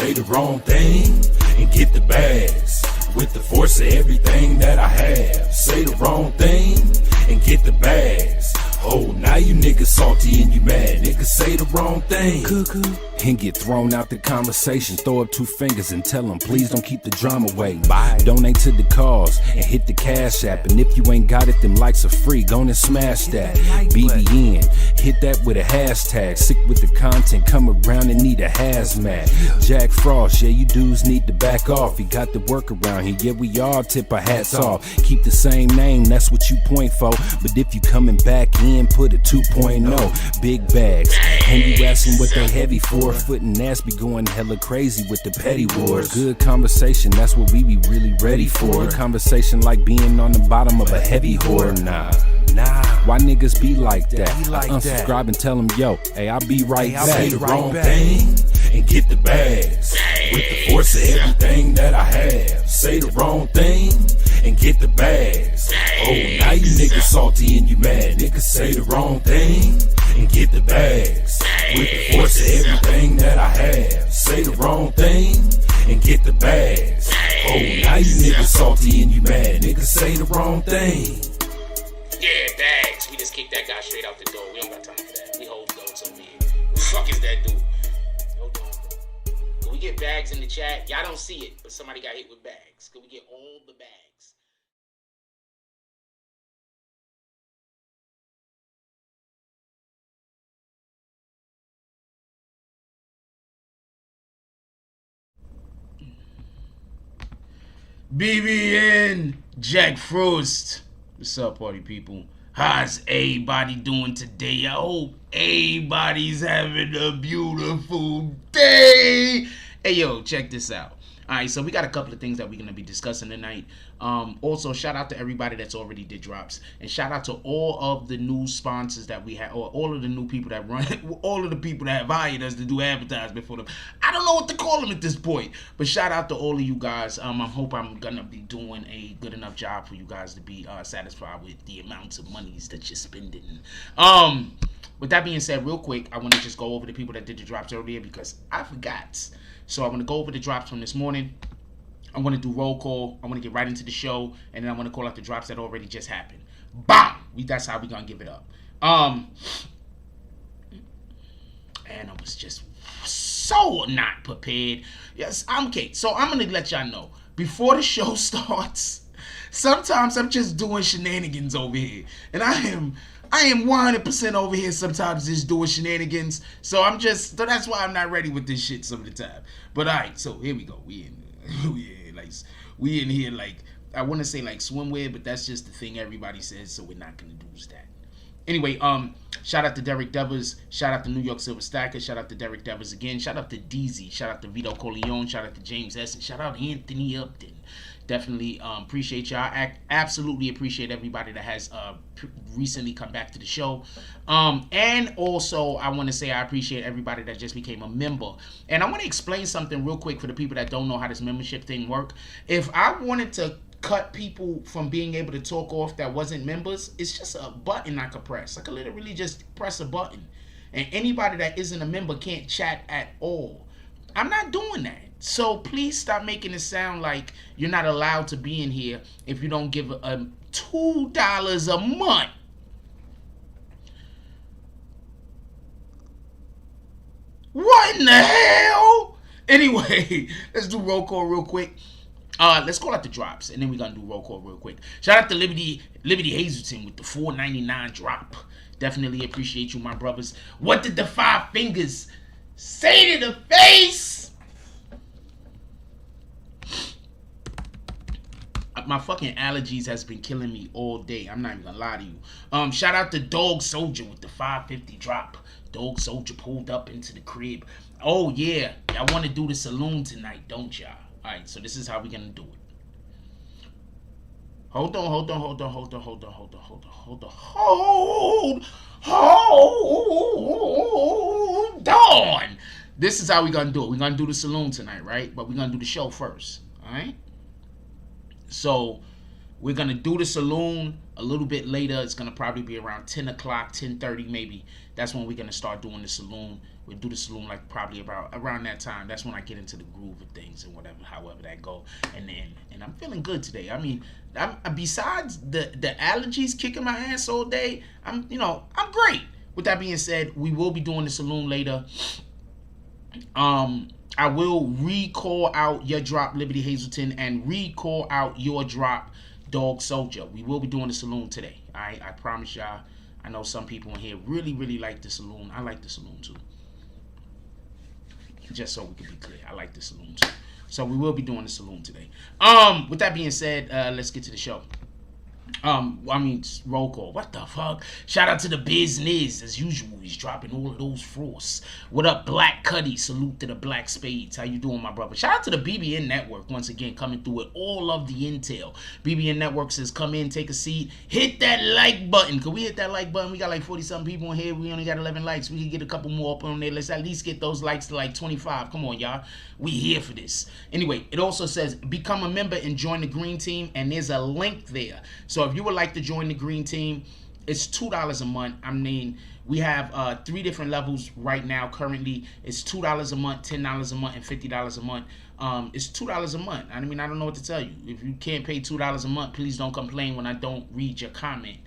Say the wrong thing and get the bags. With the force of everything that I have. Say the wrong thing and get the bags. Oh, now you niggas salty and you mad. Niggas say the wrong thing and get thrown out the conversation. Throw up two fingers and tell them, please don't keep the drama away. Bye. Donate to the cause and hit the cash app. And if you ain't got it, them likes are free. Go and smash that. BBN, hit that with a hashtag. Sick with the content, come around and need a hazmat. Jack Frost, yeah, you dudes need to back off. You got the work around here, yeah, we all tip our hats off. Keep the same name, that's what you point for. But if you coming back in, put a 2.0. Big bags, and you asking what they heavy for. Foot and ass be going hella crazy with the petty wars. Good conversation, that's what we be really ready for. Conversation like being on the bottom of a heavy whore. Nah, why niggas be like that? I unsubscribe and tell them, yo, hey, I'll be right back. Say the wrong thing and get the bags. With the force of everything that I have. Say the wrong thing and get the bags. Oh, now you niggas salty and you mad. Niggas say the wrong thing and get the bags. With the force of everything that I have. Say the wrong thing and get the bags. Oh, now you niggas salty and you mad. Niggas say the wrong thing. Yeah, bags. We just kicked that guy straight out the door. We don't got time for that. We hold those over here. Who the fuck is that dude? Hold on, bro. Can we get bags in the chat? Y'all don't see it, but somebody got hit with bags. Can we get all the bags? BBN, Jack Frost. What's up, party people? How's everybody doing today? I hope everybody's having a beautiful day. Hey, yo, check this out. All right, so we got a couple of things that we're going to be discussing tonight. Also, shout out to everybody that's already did drops. And shout out to all of the new sponsors that we have, or all of the new people that run, all of the people that have hired us to do advertisement for them. I don't know what to call them at this point. But shout out to all of you guys. I hope I'm going to be doing a good enough job for you guys to be satisfied with the amounts of monies that you're spending. With that being said, real quick, I want to just go over the people that did the drops earlier because I forgot. So I'm going to go over the drops from this morning. I'm going to do roll call. I want to get right into the show. And then I want to call out the drops that already just happened. Bam! That's how we're going to give it up. And I was just so not prepared. Yes, I'm okay. So I'm going to let y'all know. Before the show starts, sometimes I'm just doing shenanigans over here. And I am 100% over here sometimes just doing shenanigans. So that's why I'm not ready with this shit some of the time. But alright, so here we go. We in here like I want to say like swimwear, but that's just the thing everybody says, so we're not gonna do that. Anyway, shout out to Derek Devers, shout out to New York Silver Stacker, shout out to Derek Devers again, shout out to DZ, shout out to Vito Corleone, shout out to James S, and shout out to Anthony Upton. Definitely appreciate y'all. Absolutely appreciate everybody that has recently come back to the show. And also, I want to say I appreciate everybody that just became a member. And I want to explain something real quick for the people that don't know how this membership thing work. If I wanted to cut people from being able to talk off that wasn't members, it's just a button I could press. I could literally just press a button. And anybody that isn't a member can't chat at all. I'm not doing that. So please stop making it sound like you're not allowed to be in here if you don't give $2 a month. What in the hell? Anyway, let's do roll call real quick. Let's call out the drops, and then we're gonna do roll call real quick. Shout out to Liberty Hazelton with the $4.99 drop. Definitely appreciate you, my brothers. What did the 5 fingers say to the face? My fucking allergies has been killing me all day. I'm not even gonna lie to you. Shout out to Dog Soldier with the 550 drop. Dog Soldier pulled up into the crib. Oh yeah, y'all want to do the saloon tonight, don't y'all? All right, so this is how we gonna do it. Hold on. This is how we gonna do it. We're gonna do the saloon tonight, right? But we're gonna do the show first, all right? So we're gonna do the saloon a little bit later. It's gonna probably be around 10 o'clock, 10:30 maybe. That's when we're gonna start doing the saloon. We'll do the saloon like probably around that time. That's when I get into the groove of things and whatever, however that go. And I'm feeling good today. I mean, besides the allergies kicking my ass all day, I'm great. With that being said, we will be doing the saloon later. I will recall out your drop, Liberty Hazelton, and recall out your drop, Dog Soldier. We will be doing the saloon today. All right, I promise y'all. I know some people in here really, really like the saloon. I like the saloon too. Just so we can be clear, I like the saloon too. So we will be doing the saloon today. With that being said, let's get to the show. Roll call. What the fuck? Shout out to the business. As usual, he's dropping all of those frosts. What up, Black Cuddy? Salute to the Black Spades. How you doing, my brother? Shout out to the BBN Network once again, coming through with all of the intel. BBN Network says, come in, take a seat, hit that like button. Could we hit that like button? We got like 40-something people in here. We only got 11 likes. We can get a couple more up on there. Let's at least get those likes to like 25. Come on, y'all. We here for this. Anyway, it also says, become a member and join the green team, and there's a link there. So if you would like to join the green team, it's $2 a month. I mean, we have 3 different levels right now. Currently, it's $2 a month, $10 a month, and $50 a month. It's $2 a month. I mean, I don't know what to tell you. If you can't pay $2 a month, please don't complain when I don't read your comment.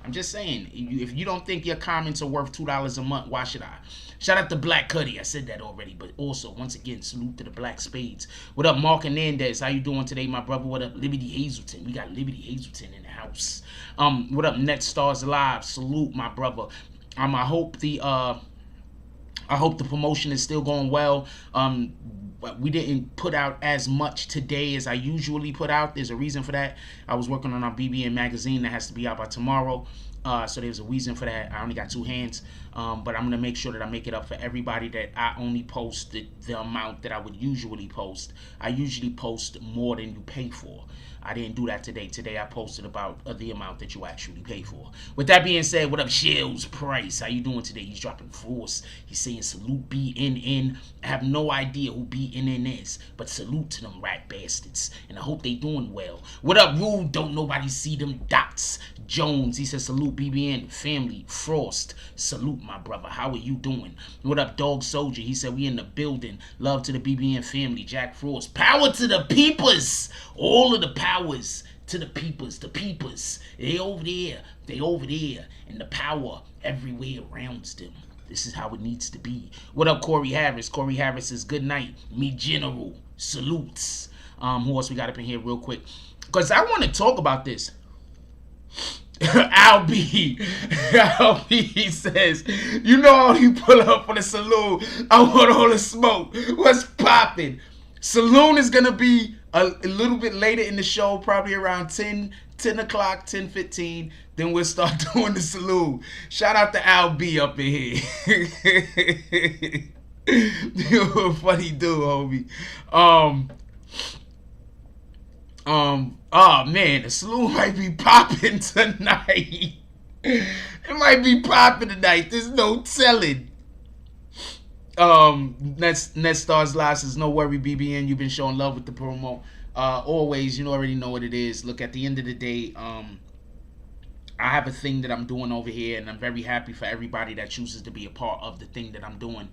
I'm just saying, if you don't think your comments are worth $2 a month, why should I? Shout out to Black Cuddy. I said that already, but also, once again, salute to the Black Spades. What up, Mark Hernandez? How you doing today, my brother? What up, Liberty Hazelton? We got Liberty Hazelton in the house. What up, Net Stars Alive? Salute, my brother. I hope the promotion is still going well. We didn't put out as much today as I usually put out. There's a reason for that. I was working on our BBN magazine that has to be out by tomorrow. So there's a reason for that. I only got 2 hands. But I'm going to make sure that I make it up for everybody that I only post the amount that I would usually post. I usually post more than you pay for. I didn't do that today. Today I posted about the amount that you actually pay for. With that being said, what up, Shells Price? How you doing today? He's dropping force. He's saying salute BNN. I have no idea who BNN is, but salute to them rat bastards. And I hope they doing well. What up, Rude? Don't nobody see them dots. Jones, he says salute BBN. Family, Frost. Salute, my brother. How are you doing? What up, Dog Soldier? He said we in the building. Love to the BBN family. Jack Frost. Power to the peepers. All of the powers to the peepers. The peepers. They over there. And the power everywhere around them. This is how it needs to be. What up, Corey Harris? Corey Harris says good night. Me General. Salutes. Who else we got up in here real quick? Because I want to talk about this. Albie says, you know how you pull up for the saloon. I want all the smoke. What's popping? Saloon is gonna be a little bit later in the show, probably around 10 o'clock, 10:15. Then we'll start doing the saloon. Shout out to Albie up in here. You're a funny dude, homie. Oh man, the saloon might be popping tonight. It might be popping tonight. There's no telling. Net Stars Live says, no worry, BBN. You've been showing love with the promo. Always, you already know what it is. Look, at the end of the day, I have a thing that I'm doing over here, and I'm very happy for everybody that chooses to be a part of the thing that I'm doing.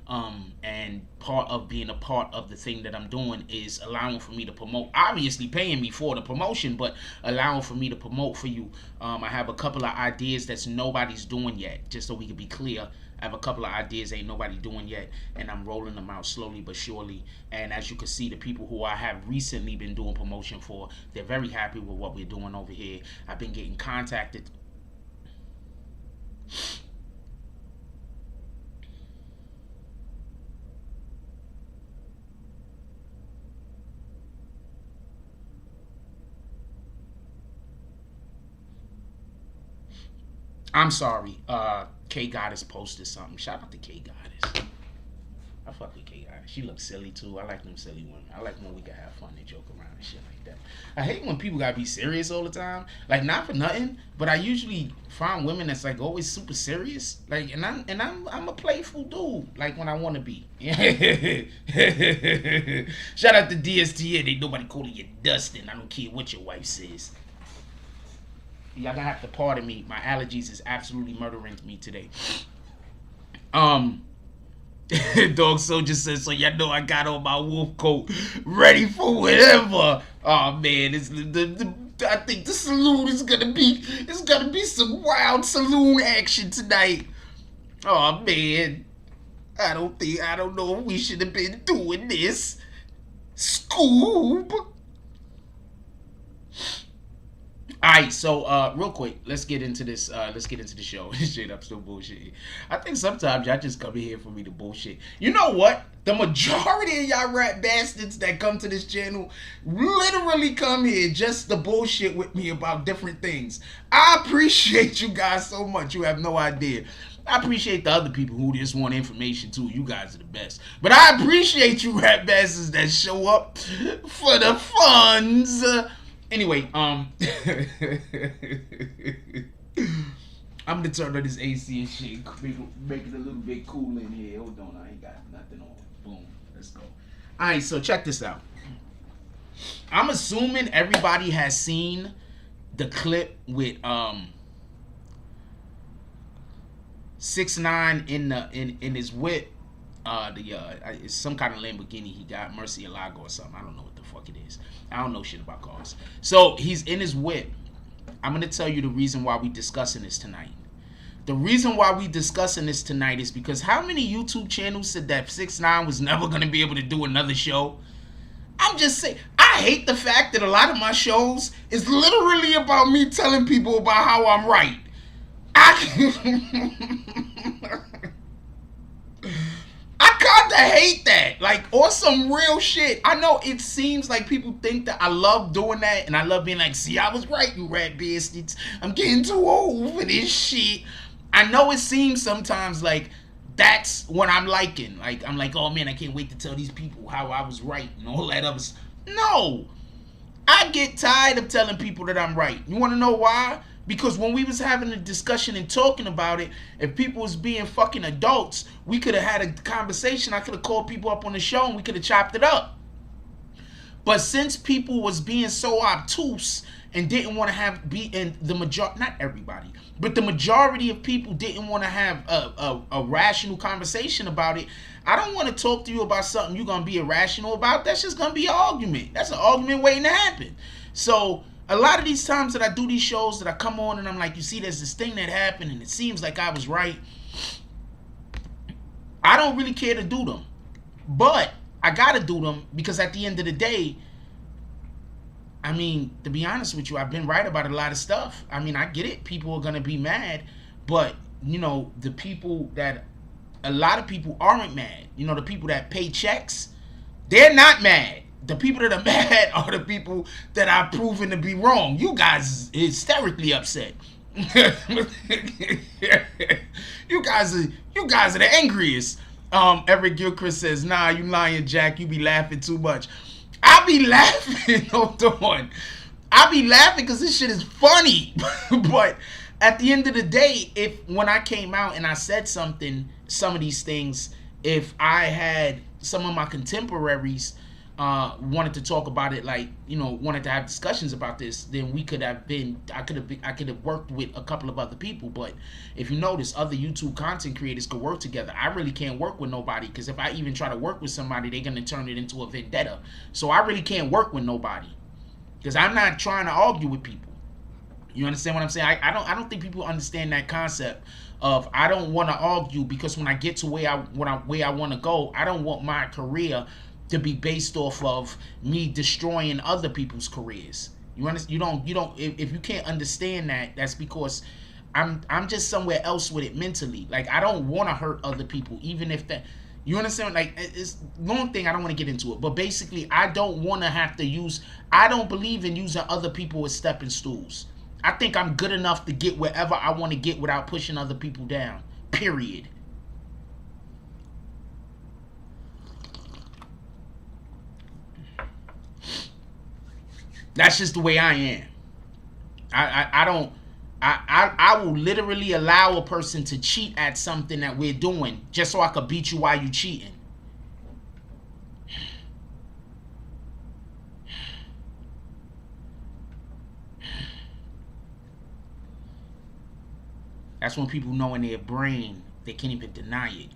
And part of being a part of the thing that I'm doing is allowing for me to promote, obviously paying me for the promotion, but allowing for me to promote for you. I have a couple of ideas that's nobody's doing yet, just so we can be clear. I have a couple of ideas ain't nobody doing yet, and I'm rolling them out slowly but surely. And as you can see, the people who I have recently been doing promotion for, they're very happy with what we're doing over here. I've been getting contacted. I'm sorry. K Goddess posted something. Shout out to K Goddess. I fuck with K Goddess. She looks silly too. I like them silly women. I like when we can have fun and joke around and shit like that. I hate when people gotta be serious all the time. Like, not for nothing, but I usually find women that's like always super serious. Like, and I'm a playful dude. Like when I want to be. Shout out to DSTN. Ain't nobody calling you Dustin. I don't care what your wife says. Y'all gonna have to pardon me. My allergies is absolutely murdering me today. Dog Soldier says, so y'all know I got on my wolf coat, ready for whatever. Oh man, I think the saloon is gonna be, it's gonna be some wild saloon action tonight. Oh man, I don't know if we should have been doing this. Scoob. Alright, so real quick, let's get into this. Let's get into the show. Shit, I'm still bullshitting. I think sometimes y'all just come in here for me to bullshit. You know what? The majority of y'all rat bastards that come to this channel literally come here just to bullshit with me about different things. I appreciate you guys so much. You have no idea. I appreciate the other people who just want information too. You guys are the best. But I appreciate you rat bastards that show up for the funds. Anyway, I'm gonna turn on this AC and shit, make it a little bit cool in here. Hold on, I ain't got nothing on. Boom, let's go. Alright, so check this out. I'm assuming everybody has seen the clip with 6ix9ine in his whip. It's some kind of Lamborghini he got, Murcielago or something. I don't know what the fuck it is. I don't know shit about cars. So he's in his whip. I'm gonna tell you the reason why we discussing this tonight. The reason why we discussing this tonight is because how many YouTube channels said that 6ix9ine was never gonna be able to do another show? I'm just saying, I hate the fact that a lot of my shows is literally about me telling people about how I'm right. I kinda hate that, like, or some real shit. I know it seems like people think that I love doing that, and I love being like, see, I was right, you rat bastards. I'm getting too old for this shit. I know it seems sometimes like that's what I'm liking. Like, I'm like, oh man, I can't wait to tell these people how I was right and all that other stuff. No, I get tired of telling people that I'm right. You wanna know why? Because when we was having a discussion and talking about it, if people was being fucking adults, we could have had a conversation. I could have called people up on the show and we could have chopped it up. But since people was being so obtuse and didn't want to have the majority, not everybody, but the majority of people didn't want to have a rational conversation about it. I don't want to talk to you about something you're gonna be irrational about. That's just gonna be an argument. That's an argument waiting to happen. So a lot of these times that I do these shows that I come on and I'm like, you see, there's this thing that happened and it seems like I was right. I don't really care to do them. But I gotta do them because at the end of the day, I mean, to be honest with you, I've been right about a lot of stuff. I mean, I get it. People are gonna be mad. But, you know, the people that, a lot of people aren't mad. You know, the people that pay checks, they're not mad. The people that are mad are the people that I've proven to be wrong. You guys are hysterically upset. You guys are the angriest. Eric Gilchrist says, nah, you lying, Jack. You be laughing too much. I be laughing. Hold on. I be laughing because this shit is funny. But at the end of the day, when I came out and I said something, some of these things, if I had some of my contemporaries wanted to talk about it, like, you know, wanted to have discussions about this, then we could have been, I could have worked with a couple of other people. But if you notice, other YouTube content creators could work together. I really can't work with nobody, because if I even try to work with somebody, they're gonna turn it into a vendetta. So I really can't work with nobody, because I'm not trying to argue with people. You understand what I'm saying? I don't think people understand that concept of, I don't want to argue, because when I get to where I want to go, I don't want my career to be based off of me destroying other people's careers. You understand? You don't. If you can't understand that, that's because I'm just somewhere else with it mentally. Like, I don't want to hurt other people, even if that. You understand? Like, it's long thing. I don't want to get into it, but basically, I don't want to have to use. I don't believe in using other people as stepping stools. I think I'm good enough to get wherever I want to get without pushing other people down. Period. That's just the way I am. I will literally allow a person to cheat at something that we're doing just so I could beat you while you cheating. That's when people know in their brain they can't even deny it.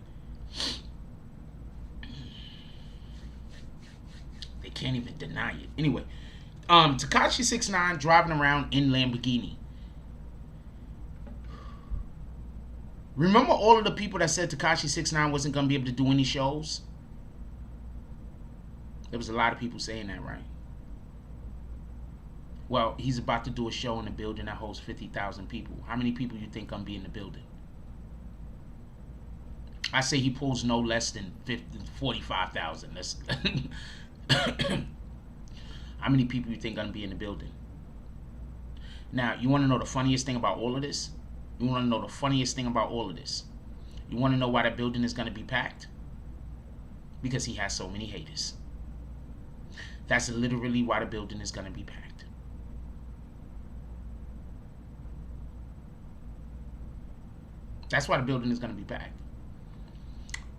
They can't even deny it. Anyway, Tekashi 6ix9ine driving around in Lamborghini. Remember all of the people that said Tekashi 6ix9ine wasn't going to be able to do any shows? There was a lot of people saying that, right? Well, he's about to do a show in a building that holds 50,000 people. How many people you think gonna be in the building? I say he pulls no less than 45,000. That's how many people you think gonna be in the building? Now, you want to know the funniest thing about all of this? You want to know the funniest thing about all of this? You want to know why that building is gonna be packed? Because he has so many haters. That's literally why the building is gonna be packed. That's why the building is going to be packed.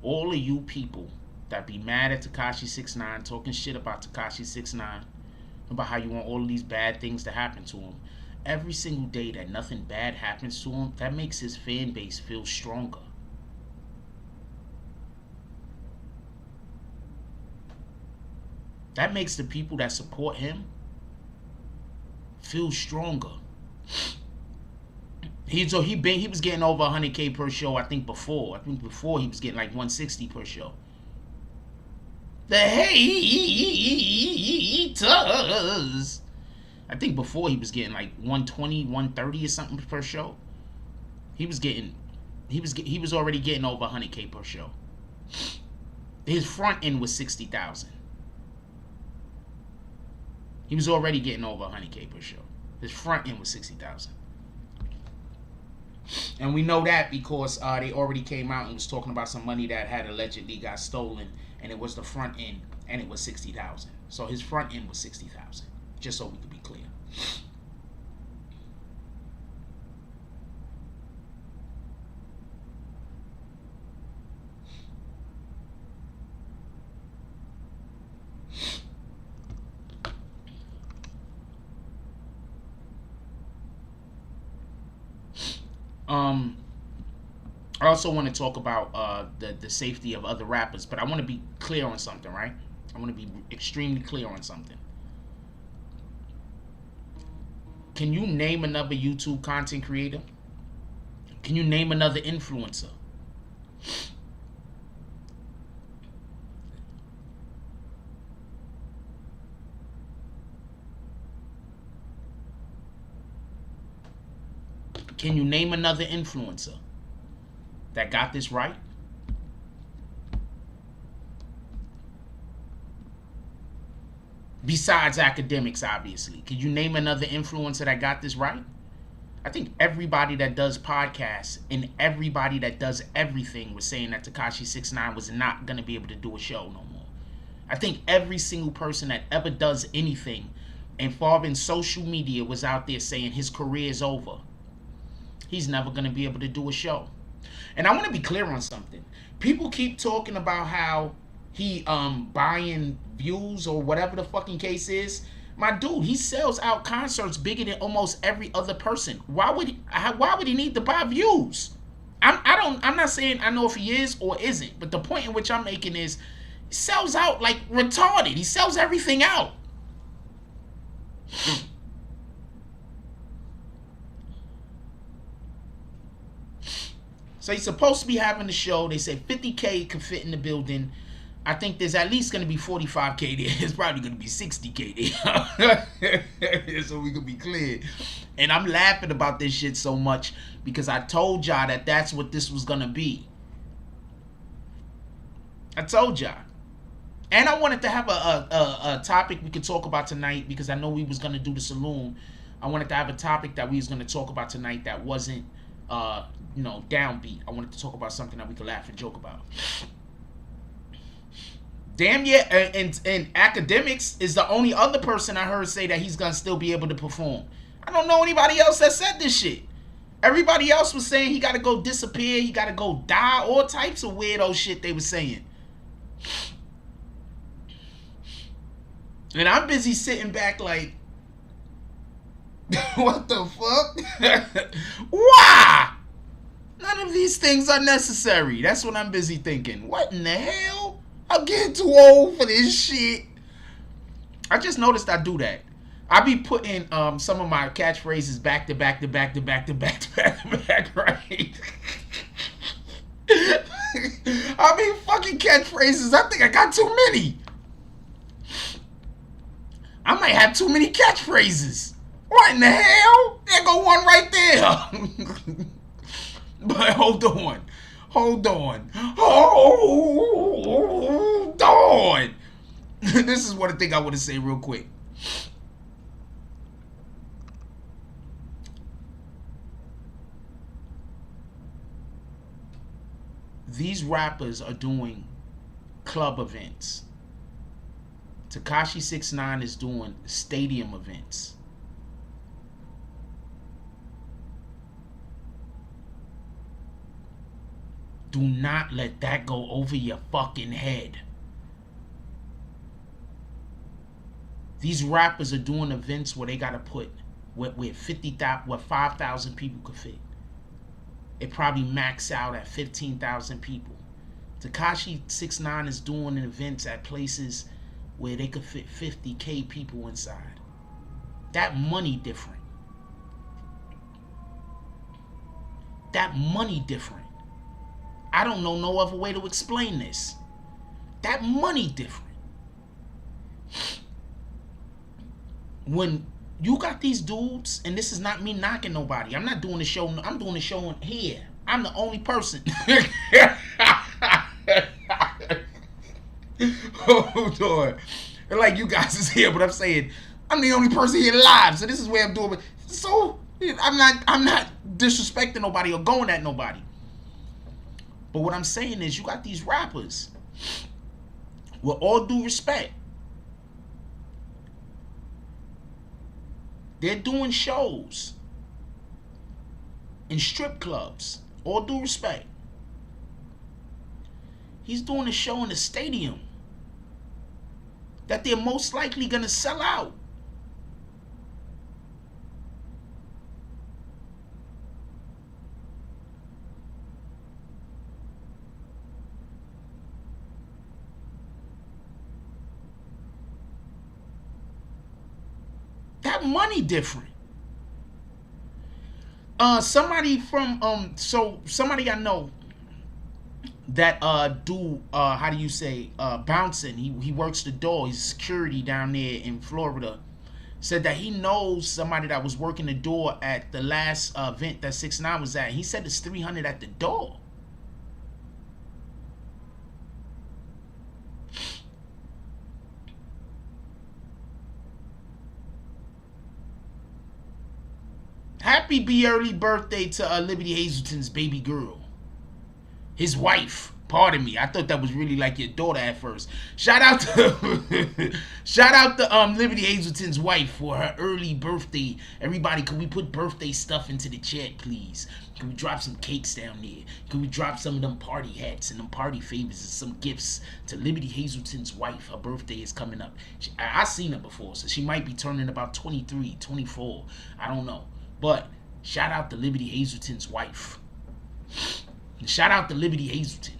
All of you people that be mad at Tekashi 6ix9ine, talking shit about Tekashi 6ix9ine, about how you want all of these bad things to happen to him, every single day that nothing bad happens to him, that makes his fan base feel stronger. That makes the people that support him feel stronger. He was getting over 100K per show. I think before he was getting like 160 per show. The haters. I think before he was getting like 120, 130 or something per show. He was already getting over 100K per show. His front end was 60,000. He was already getting over 100K per show. His front end was 60,000. And we know that because they already came out and was talking about some money that had allegedly got stolen, and it was the front end, and it was 60,000. So his front end was 60,000. Just so we could be clear. I also want to talk about the safety of other rappers, but I want to be clear on something, right? I want to be extremely clear on something. Can you name another YouTube content creator? Can you name another influencer? Can you name another influencer that got this right? Besides academics, obviously. Can you name another influencer that got this right? I think everybody that does podcasts and everybody that does everything was saying that Tekashi 6ix9ine was not going to be able to do a show no more. I think every single person that ever does anything involving social media was out there saying his career is over. He's never going to be able to do a show. And I want to be clear on something. People keep talking about how he buying views or whatever the fucking case is. My dude, he sells out concerts bigger than almost every other person. Why would he need to buy views? I'm not saying I know if he is or isn't, but the point in which I'm making is he sells out like retarded. He sells everything out. So he's supposed to be having the show. They said 50K could fit in the building. I think there's at least going to be 45K there. It's probably going to be 60K there. So we can be clear. And I'm laughing about this shit so much because I told y'all that that's what this was going to be. I told y'all. And I wanted to have a topic we could talk about tonight because I know we was going to do the saloon. I wanted to have a topic that we was going to talk about tonight that wasn't, downbeat. I wanted to talk about something that we could laugh and joke about. Damn yeah, and Academics is the only other person I heard say that he's going to still be able to perform. I don't know anybody else that said this shit. Everybody else was saying he got to go disappear, he got to go die, all types of weirdo shit they were saying. And I'm busy sitting back like, what the fuck? Why? None of these things are necessary. That's what I'm busy thinking. What in the hell? I'm getting too old for this shit. I just noticed I do that. I be putting some of my catchphrases back to back, right? I mean, fucking catchphrases. I think I got too many. I might have too many catchphrases. What in the hell? There go one right there. But hold on. This is one thing I want to say real quick. These rappers are doing club events. Tekashi 6ix9ine is doing stadium events. Do not let that go over your fucking head. These rappers are doing events where they gotta put where 5,000 people could fit. It probably max out at 15,000 people. Tekashi 6ix9ine is doing events at places where they could fit 50K people inside. That money different. I don't know no other way to explain this. That money different. When you got these dudes, and this is not me knocking nobody. I'm not doing the show. I'm doing the show here. I'm the only person. Hold on. Like you guys is here, but I'm saying I'm the only person here live. So this is where I'm doing it. So I'm not disrespecting nobody or going at nobody. But what I'm saying is you got these rappers, with all due respect, they're doing shows in strip clubs. All due respect. He's doing a show in a stadium that they're most likely going to sell out. That money different. Somebody I know that how do you say bouncing. He works the door. He's security down there in Florida. Said that he knows somebody that was working the door at the last event that 6ix9ine was at. He said it's 300 at the door. Happy early birthday to Liberty Hazelton's baby girl. His wife, Pardon me. I thought that was really like your daughter at first. Shout out to shout out to Liberty Hazelton's wife for her early birthday. Everybody, can we put birthday stuff into the chat, please? Can we drop some cakes down there? Can we drop some of them party hats and them party favors and some gifts to Liberty Hazelton's wife? Her birthday is coming up. I seen her before, so she might be turning about 23, 24. I don't know. But shout out to Liberty Hazelton's wife. And shout out to Liberty Hazelton.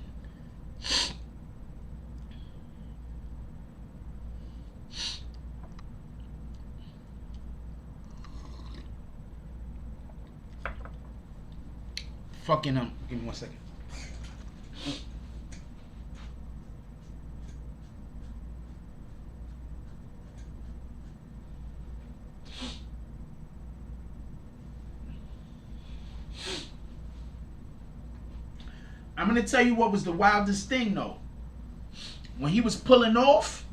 Fucking give me 1 second. I'm gonna tell you what was the wildest thing though. When he was pulling off,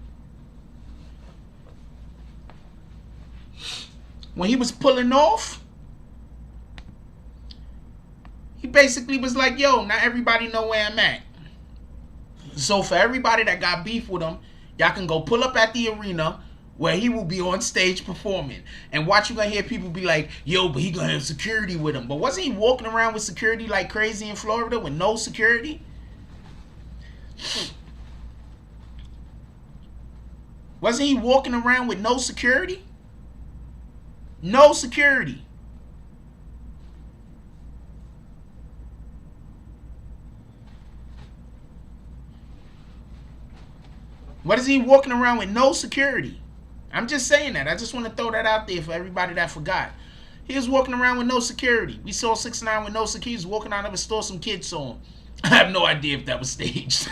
he basically was like, yo, not everybody know where I'm at. So for everybody that got beef with him, y'all can go pull up at the arena where he will be on stage performing. And watch, you gonna hear people be like, yo, but he gonna have security with him. But wasn't he walking around with security like crazy in Florida with no security? Wasn't he walking around with no security? No security. What is he walking around with no security? I'm just saying that. I just want to throw that out there for everybody that forgot. He was walking around with no security. We saw 6ix9ine with no security. He was walking out of a store, some kids saw him. I have no idea if that was staged.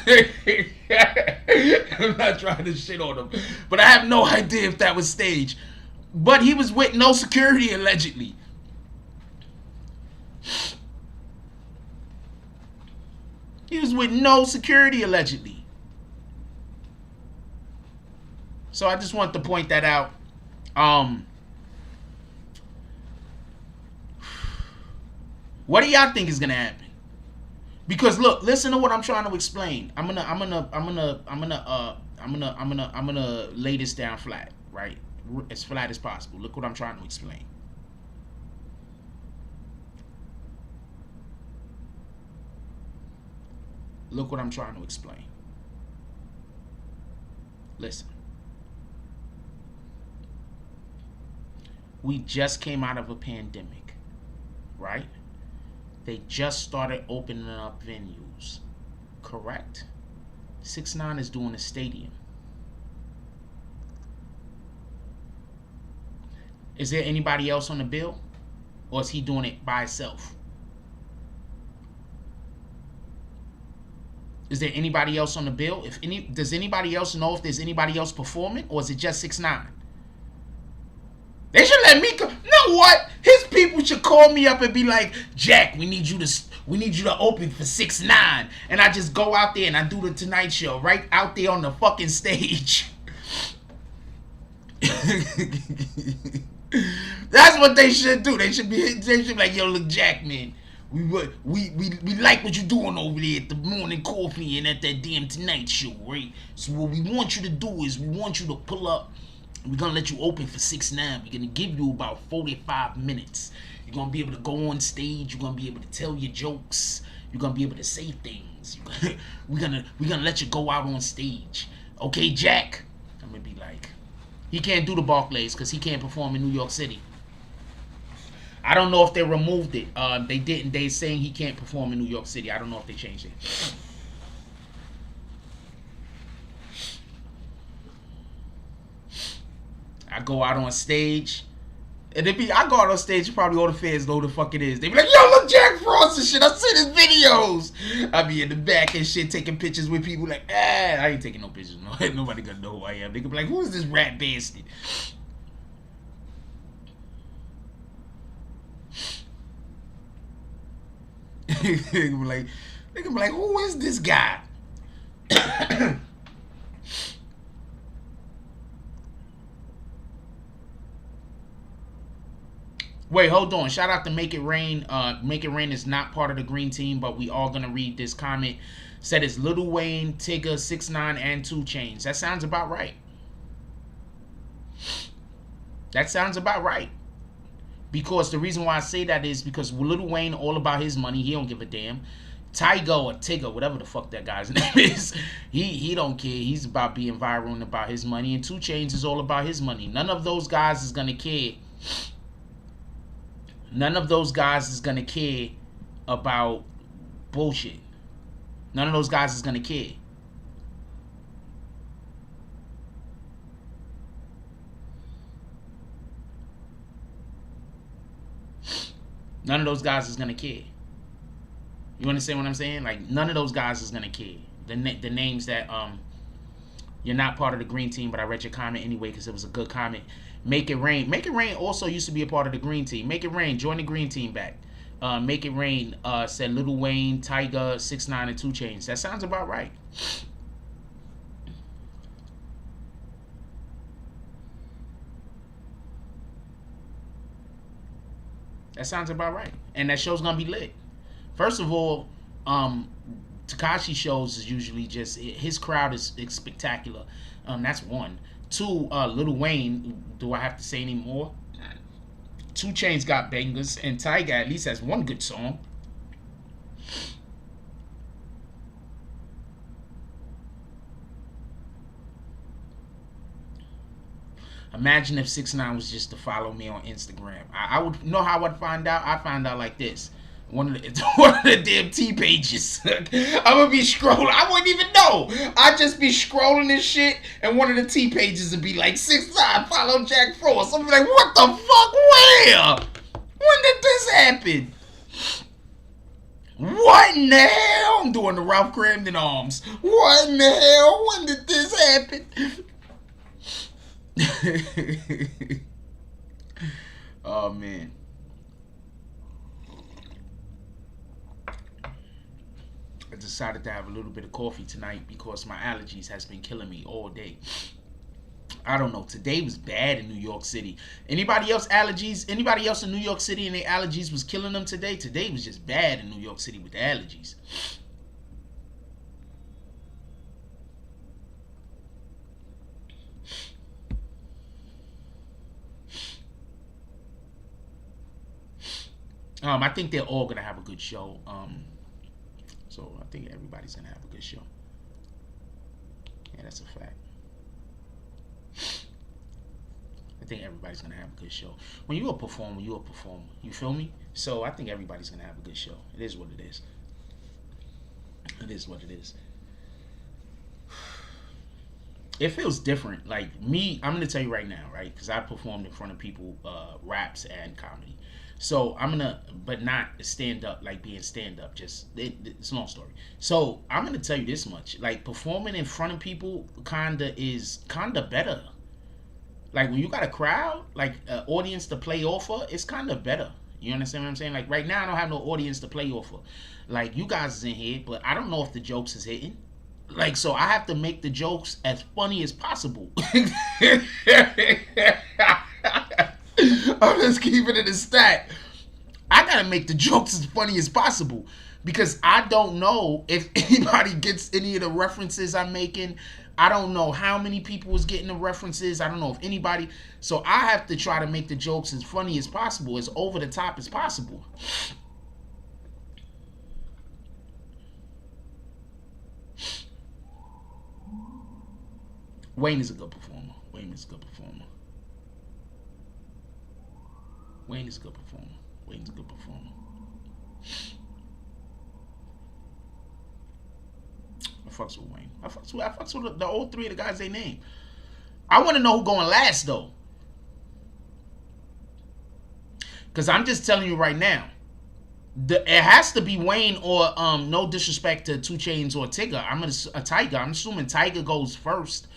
I'm not trying to shit on him. But I have no idea if that was staged. But he was with no security, allegedly. He was with no security, allegedly. So I just want to point that out. What do y'all think is gonna happen? Because look, listen to what I'm trying to explain. I'm gonna lay this down flat, right? As flat as possible. Look what I'm trying to explain. Look what I'm trying to explain. Listen. We just came out of a pandemic, right? They just started opening up venues, correct? 6ix9ine is doing a stadium. Is there anybody else on the bill? Or is he doing it by himself? Is there anybody else on the bill? Does anybody else know if there's anybody else performing? Or is it just 6ix9ine? They should let me go. You know what? His people should call me up and be like, Jack, we need you to open for 6ix9ine. And I just go out there and I do the Tonight Show right out there on the fucking stage. That's what they should do. They should be like, yo, look, Jack, man. We like what you're doing over there at the morning coffee and at that damn Tonight Show, right? So what we want you to do is we want you to pull up. We're going to let you open for 6ix9ine. We're going to give you about 45 minutes. You're going to be able to go on stage. You're going to be able to tell your jokes. You're going to be able to say things. We're gonna let you go out on stage. Okay, Jack? I'm going to be like, he can't do the Barclays because he can't perform in New York City. I don't know if they removed it. They didn't. They saying he can't perform in New York City. I don't know if they changed it. I go out on stage, and I go out on stage, probably all the fans know who the fuck it is. They be like, yo, look, Jack Frost and shit. I see his videos. I be in the back and shit, taking pictures with people like, I ain't taking no pictures. No, ain't nobody gonna know who I am. They could be like, who is this rat bastard? They could be like, who is this guy? Wait, hold on. Shout out to Make It Rain. Make It Rain is not part of the green team, but we all gonna read this comment. Said it's Lil Wayne, Tigger, 6ix9ine, and 2 Chainz. That sounds about right. That sounds about right. Because the reason why I say that is because Lil Wayne all about his money. He don't give a damn. Tyga or Tigger, whatever the fuck that guy's name is, he don't care. He's about being viral and about his money. And 2 Chainz is all about his money. None of those guys is gonna care. None of those guys is gonna care about bullshit. None of those guys is gonna care. None of those guys is gonna care. You understand what I'm saying? Like, none of those guys is gonna care. The names that you're not part of the green team, but I read your comment anyway because it was a good comment. Make It Rain. Make It Rain also used to be a part of the green team. Make It Rain. Join the green team back. Make It Rain said Lil Wayne, Tyga, 6ix9ine, and 2 Chainz. That sounds about right. That sounds about right. And that show's gonna be lit. First of all, Tekashi shows is usually just, his crowd is spectacular. That's one. Two, Lil Wayne, do I have to say any more? 2 Chainz got bangers, and Tyga at least has one good song. Imagine if 6ix9ine was just to follow me on Instagram. I would know how I'd find out. I find out like this. One of the damn T pages. I'm gonna be scrolling. I wouldn't even know. I'd just be scrolling this shit, and one of the T pages would be like 6ix9ine follow Jack Frost. I'm like, what the fuck? Where? When did this happen? What in the hell? I'm doing the Ralph Cramden arms. What in the hell? When did this happen? Oh man. I decided to have a little bit of coffee tonight because my allergies has been killing me all day. I don't know. Today was bad in New York City. Anybody else allergies? Anybody else in New York City and their allergies was killing them today? Today was just bad in New York City with the allergies. I think they're all gonna have a good show. So I think everybody's gonna have a good show. Yeah, that's a fact. I think everybody's gonna have a good show. When you're a performer, you're a performer. You feel me? So I think everybody's gonna have a good show. It is what it is. It is what it is. It feels different. Like me, I'm gonna tell you right now, right? Because I performed in front of people, raps and comedy. So I'm gonna, but not stand up, like being stand up. Just it's a long story. So I'm gonna tell you this much: like performing in front of people, is better. Like when you got a crowd, like an audience to play off of, it's kind of better. You understand what I'm saying? Like right now, I don't have no audience to play off of. Like you guys is in here, but I don't know if the jokes is hitting. Like so, I have to make the jokes as funny as possible. I'm just keeping it a stat. I gotta make the jokes as funny as possible because I don't know if anybody gets any of the references I'm making. I don't know how many people is getting the references. I don't know if anybody. So I have to try to make the jokes as funny as possible, as over the top as possible. Wayne is a good performer. Wayne is a good performer. Wayne is a good performer. Wayne's a good performer. I fucks with Wayne. I fucks with the old three of the guys they name. I want to know who going last though. Because I'm just telling you right now. It has to be Wayne or no disrespect to 2 Chainz or Tigger. Tyga. I'm assuming Tyga goes first.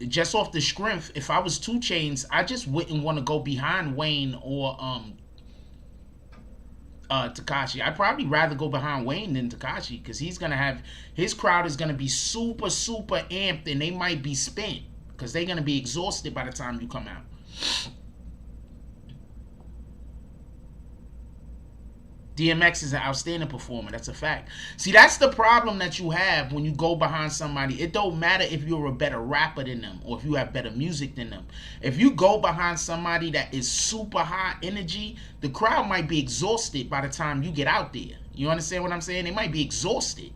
Just off the strength, if I was 2 Chainz, I just wouldn't want to go behind Wayne or Tekashi. I'd probably rather go behind Wayne than Tekashi because he's gonna have his crowd is gonna be super amped and they might be spent because they're gonna be exhausted by the time you come out. DMX is an outstanding performer. That's a fact. See, that's the problem that you have when you go behind somebody. It don't matter if you're a better rapper than them or if you have better music than them. If you go behind somebody that is super high energy, the crowd might be exhausted by the time you get out there. You understand what I'm saying? They might be exhausted.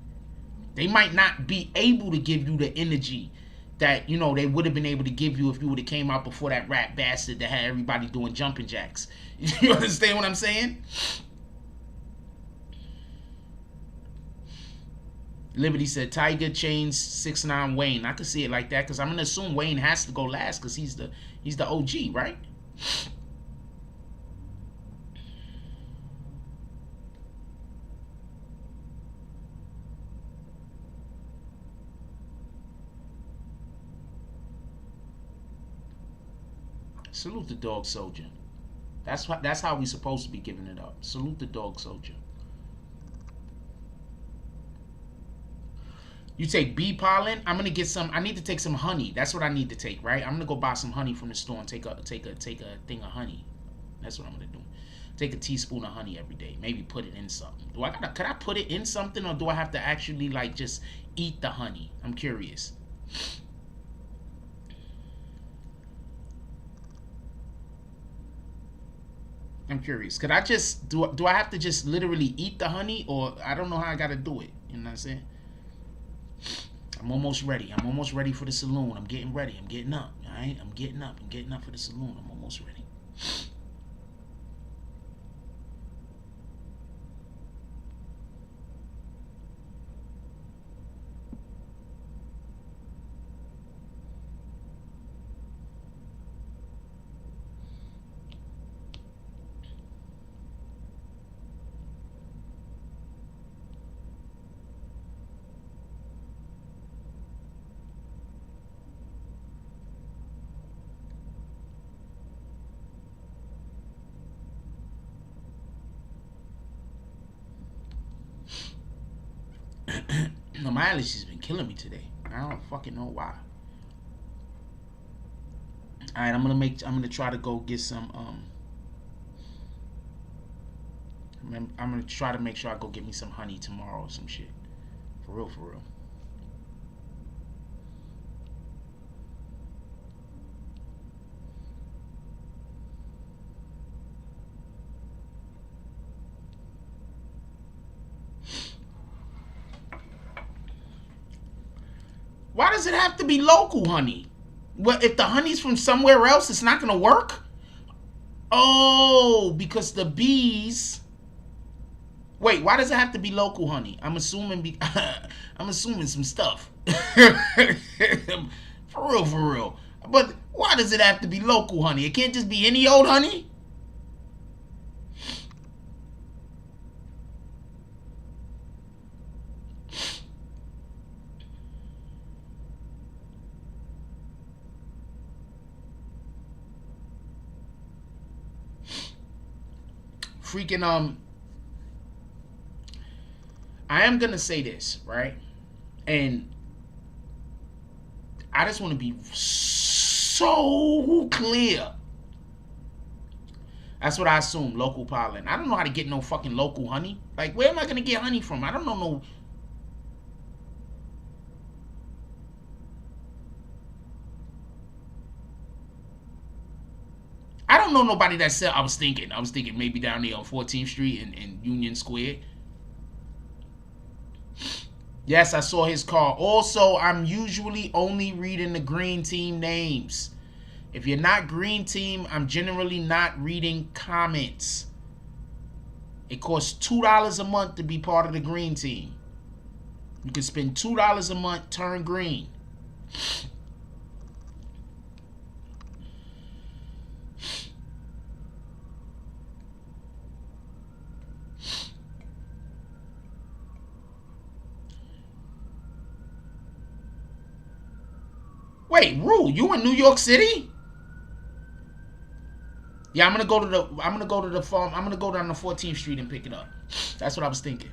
They might not be able to give you the energy that, you know, they would have been able to give you if you would have came out before that rap bastard that had everybody doing jumping jacks. You understand what I'm saying? Liberty said Tiger changed 6ix9ine Wayne. I could see it like that because I'm gonna assume Wayne has to go last because he's the OG, right? Salute the dog soldier. That's how we supposed to be giving it up. Salute the dog soldier. You take bee pollen. I'm gonna get some. I need to take some honey. That's what I need to take, right? I'm gonna go buy some honey from the store and take a thing of honey. That's what I'm gonna do. Take a teaspoon of honey every day. Maybe put it in something. Could I put it in something, or do I have to actually like just eat the honey? I'm curious. Could I just do I have to just literally eat the honey, or I don't know how I gotta do it? You know what I'm saying? I'm almost ready. I'm almost ready for the saloon. I'm getting ready. I'm getting up. All right? I'm getting up. I'm getting up for the saloon. I'm almost ready. No, my allergies been killing me today. I don't fucking know why. All right, I'm gonna try to go get some. I'm gonna try to make sure I go get me some honey tomorrow or some shit. For real, for real. Why does it have to be local honey? Well, if the honey's from somewhere else, it's not gonna work? Oh, because the bees. Wait, why does it have to be local honey? I'm assuming I'm assuming some stuff. For real, for real. But why does it have to be local honey? It can't just be any old honey? Freaking I am gonna say this, right? And I just want to be so clear. That's what I assume, local pollen. I don't know how to get no fucking local honey. Like, where am I gonna get honey from? I don't know no. I don't know nobody that said. I was thinking maybe down there on 14th Street in Union Square. Yes, I saw his car. Also, I'm usually only reading the green team names. If you're not green team, I'm generally not reading comments. It costs $2 a month to be part of the green team. You can spend $2 a month, turn green. Wait, Rue, you in New York City? Yeah, I'm gonna go to the farm. I'm gonna go down to 14th Street and pick it up. That's what I was thinking.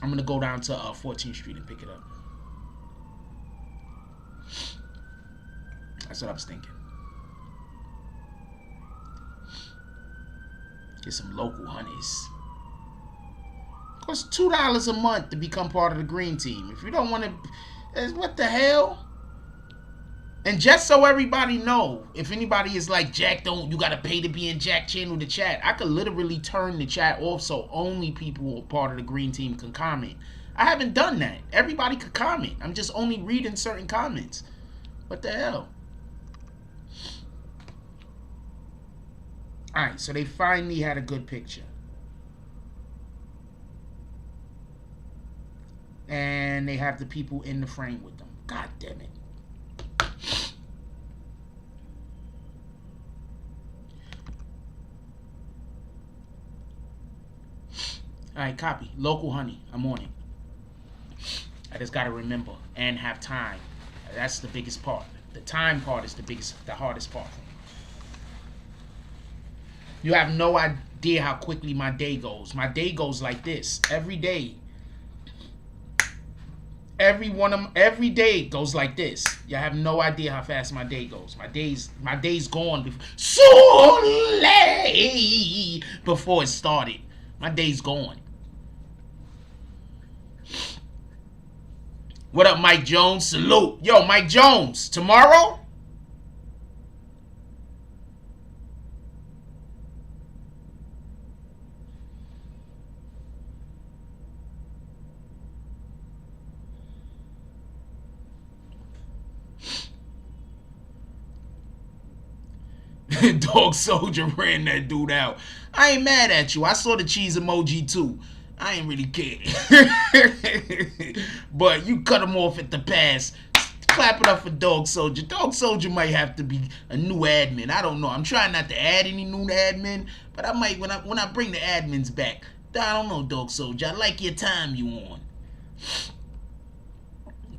I'm gonna go down to 14th Street and pick it up. That's what I was thinking. Get some local honeys. Costs $2 a month to become part of the green team. If you don't want to, what the hell? And just so everybody know, if anybody is like, Jack, you gotta pay to be in Jack channel to chat. I could literally turn the chat off so only people who are part of the green team can comment. I haven't done that. Everybody could comment. I'm just only reading certain comments. What the hell? Alright, so they finally had a good picture. And they have the people in the frame with them. God damn it. Alright, copy. Local honey. I'm on it. I just gotta remember and have time. That's the biggest part. The time part is the hardest part for me. You have no idea how quickly my day goes. My day goes like this. Every day. Every day goes like this. You have no idea how fast my day goes. My day's gone so late before it started. My day's gone. What up, Mike Jones? Salute. Yo, Mike Jones, tomorrow? Dog Soldier ran that dude out. I ain't mad at you. I saw the cheese emoji too. I ain't really care. But you cut him off at the pass. Clap it up for Dog Soldier. Dog Soldier might have to be a new admin. I don't know. I'm trying not to add any new admin, but I might when I bring the admins back. I don't know, Dog Soldier. I like your time you on.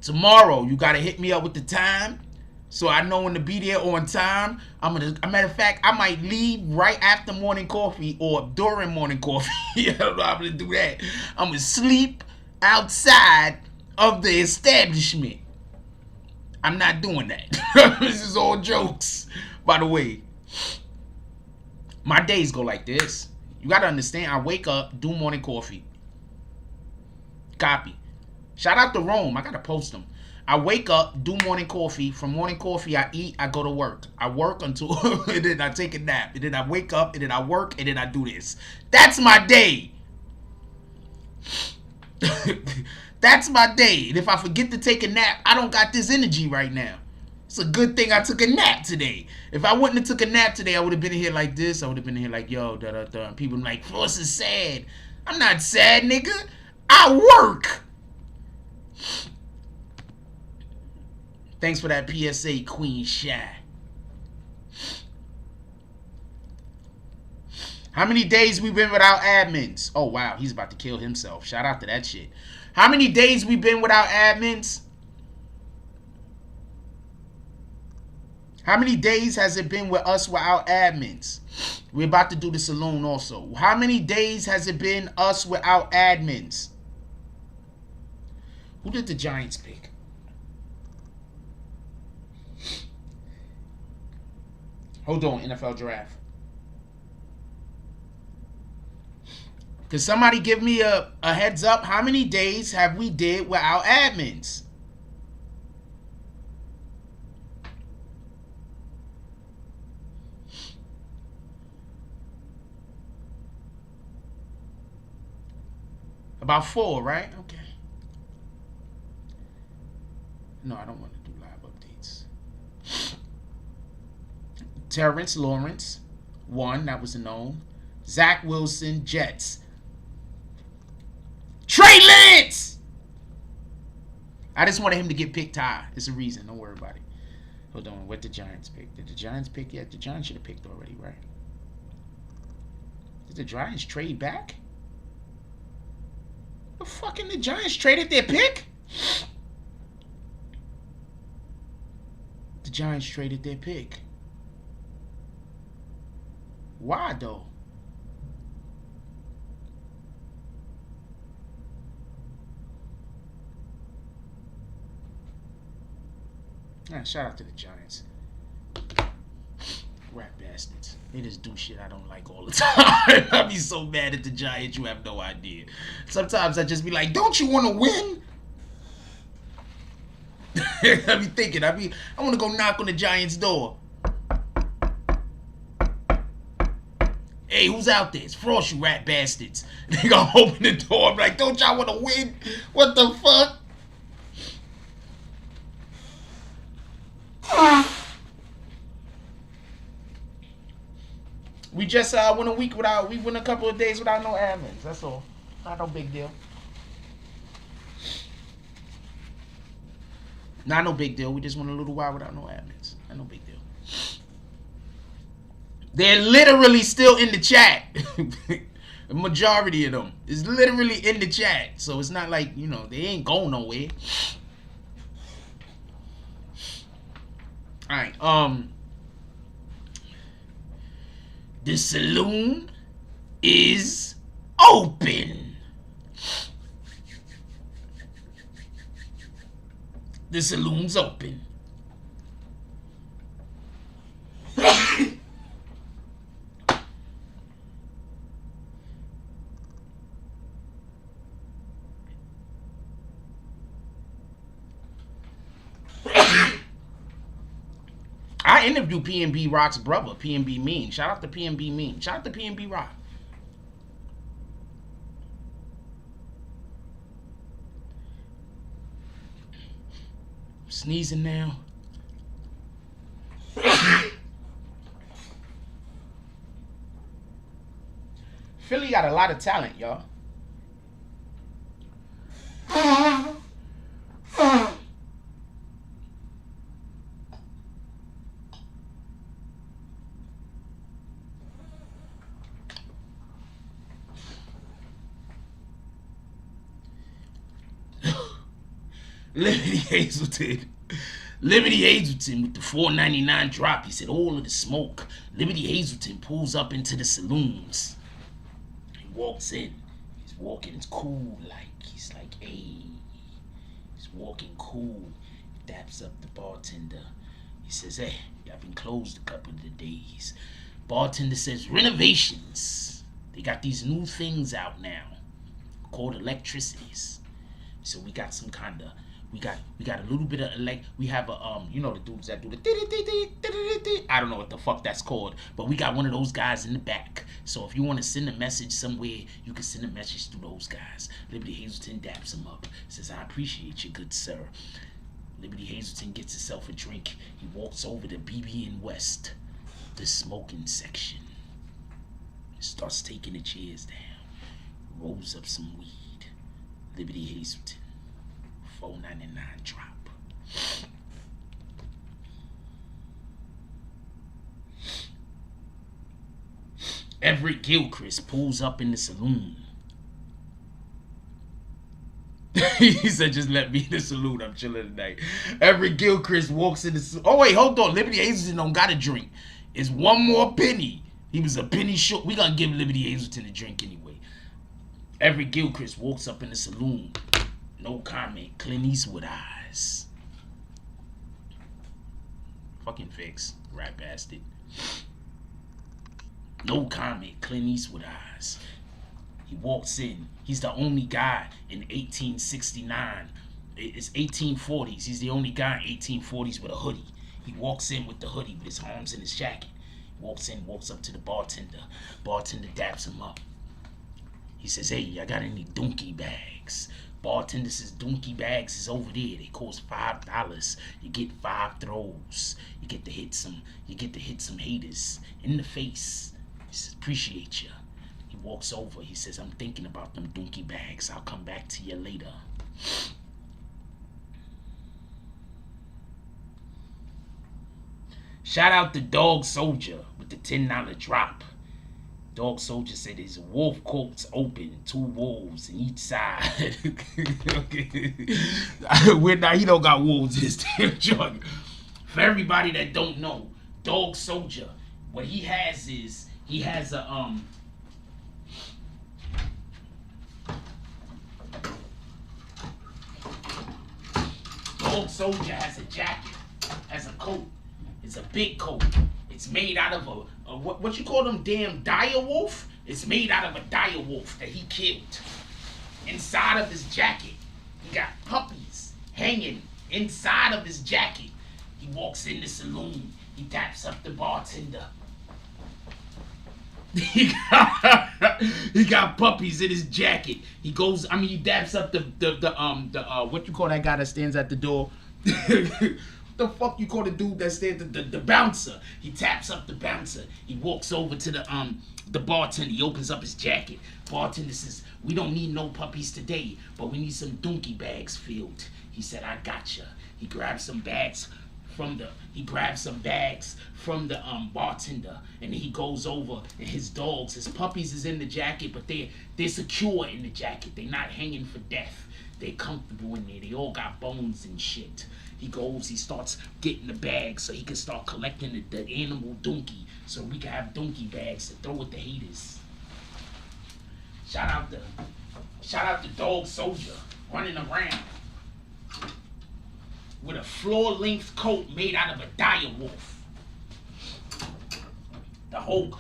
Tomorrow, you gotta hit me up with the time, so I know when to be there on time. A matter of fact, I might leave right after morning coffee or during morning coffee. I don't know how I'm gonna do that. I'm gonna sleep outside of the establishment. I'm not doing that. This is all jokes. By the way, my days go like this. You gotta understand, I wake up, do morning coffee. Copy. Shout out to Rome. I gotta post them. I wake up, do morning coffee. From morning coffee, I eat, I go to work. I work until, and then I take a nap. And then I wake up, and then I work, and then I do this. That's my day. That's my day. And if I forget to take a nap, I don't got this energy right now. It's a good thing I took a nap today. If I wouldn't have took a nap today, I would have been here like this. I would have been here like, yo, da-da-da. And people like, Floss is sad. I'm not sad, nigga. I work. Thanks for that PSA, Queen Shy. How many days we been without admins? Oh, wow. He's about to kill himself. Shout out to that shit. How many days we been without admins? How many days has it been with us without admins? We're about to do the saloon also. How many days has it been us without admins? Who did the Giants pick? Hold on, NFL draft. Can somebody give me a heads up? How many days have we did without admins? About 4, right? Okay. No, I don't want to do live updates. Terrence Lawrence, 1. That was a known. Zach Wilson, Jets. Trey Lance! I just wanted him to get picked high. It's a reason. Don't worry about it. Hold on. What did the Giants pick? Did the Giants pick yet? The Giants should have picked already, right? Did the Giants trade back? The fucking the Giants traded their pick? The Giants traded their pick. Why though? Shout out to the Giants. Rat bastards. They just do shit I don't like all the time. I be so mad at the Giants, you have no idea. Sometimes I just be like, don't you want to win? I be thinking, I want to go knock on the Giants' door. Hey, who's out there? It's Frost, you rat bastards. They gonna open the door. I'm like, don't y'all want to win? What the fuck? We just went we went a couple of days without no admins. That's all. Not no big deal. Not no big deal. We just went a little while without no admins. Not no big deal. They're literally still in the chat. The majority of them is literally in the chat. So it's not like, you know, they ain't going nowhere. Alright, the saloon is open. The saloon's open. I interviewed PNB Rock's brother, PNB Mean. Shout out to PNB Mean. Shout out to PNB Rock. I'm sneezing now. Philly got a lot of talent, y'all. Liberty Hazelton with the $4.99 drop. He said all of the smoke. Liberty Hazelton pulls up into the saloons. He walks in. He's walking cool, he's like, hey. He's walking cool. He daps up the bartender. He says, hey, y'all been closed a couple of the days. Bartender says, renovations. They got these new things out now called electricities. So we got some kind of, we got a little bit of we have a you know, the dudes that do the I don't know what the fuck that's called, but we got one of those guys in the back. So if you want to send a message somewhere, you can send a message to those guys. Liberty Hazelton daps him up, says, I appreciate you, good sir. Liberty Hazelton gets himself a drink. He walks over to BBN West, the smoking section. Starts taking the chairs down. Rolls up some weed. Liberty Hazelton, $4.99 drop. Everett Gilchrist pulls up in the saloon. He said, just let me in the saloon. I'm chilling tonight. Everett Gilchrist walks in the saloon. Oh, wait, hold on. Liberty Hazelton don't got a drink. It's one more penny. He was a penny short. We gonna give Liberty Hazelton a drink anyway. Everett Gilchrist walks up in the saloon. No comment. Clint Eastwood eyes. Fucking fix. Rat bastard. No comment. Clint Eastwood eyes. He walks in. He's the only guy in 1869. It's 1840s. He's the only guy in 1840s with a hoodie. He walks in with the hoodie with his arms in his jacket. Walks in, walks up to the bartender. Bartender daps him up. He says, hey, I got any donkey bags? Bartender says, donkey bags is over there. They cost $5. You get 5 throws. You get to hit some haters in the face. He says, appreciate you. He walks over. He says, I'm thinking about them donkey bags. I'll come back to you later. Shout out to Dog Soldier with the $10 drop. Dog Soldier said his wolf coat's open, 2 wolves in each side. He don't got wolves in his damn joint. For everybody that don't know, Dog Soldier, what he has is, he has a Dog Soldier has a jacket, has a coat. It's a big coat. It's made out of a what you call them damn dire wolf? It's made out of a dire wolf that he killed. Inside of his jacket, he got puppies hanging inside of his jacket. He walks in the saloon. He taps up the bartender. He got puppies in his jacket. He goes. I mean, he daps up the what you call that guy that stands at the door? The fuck you call the dude that stands the bouncer? He taps up the bouncer. He walks over to the bartender. He opens up his jacket. Bartender says, "We don't need no puppies today, but we need some donkey bags filled." He said, "I gotcha." He grabs some bags from the bartender, and then he goes over, and his puppies is in the jacket, but they're secure in the jacket. They're not hanging for death. They're comfortable in there. They all got bones and shit. He starts getting the bags so he can start collecting the animal donkey, so we can have donkey bags to throw at the haters. Shout out to Dog Soldier running around with a floor-length coat made out of a dire wolf. The whole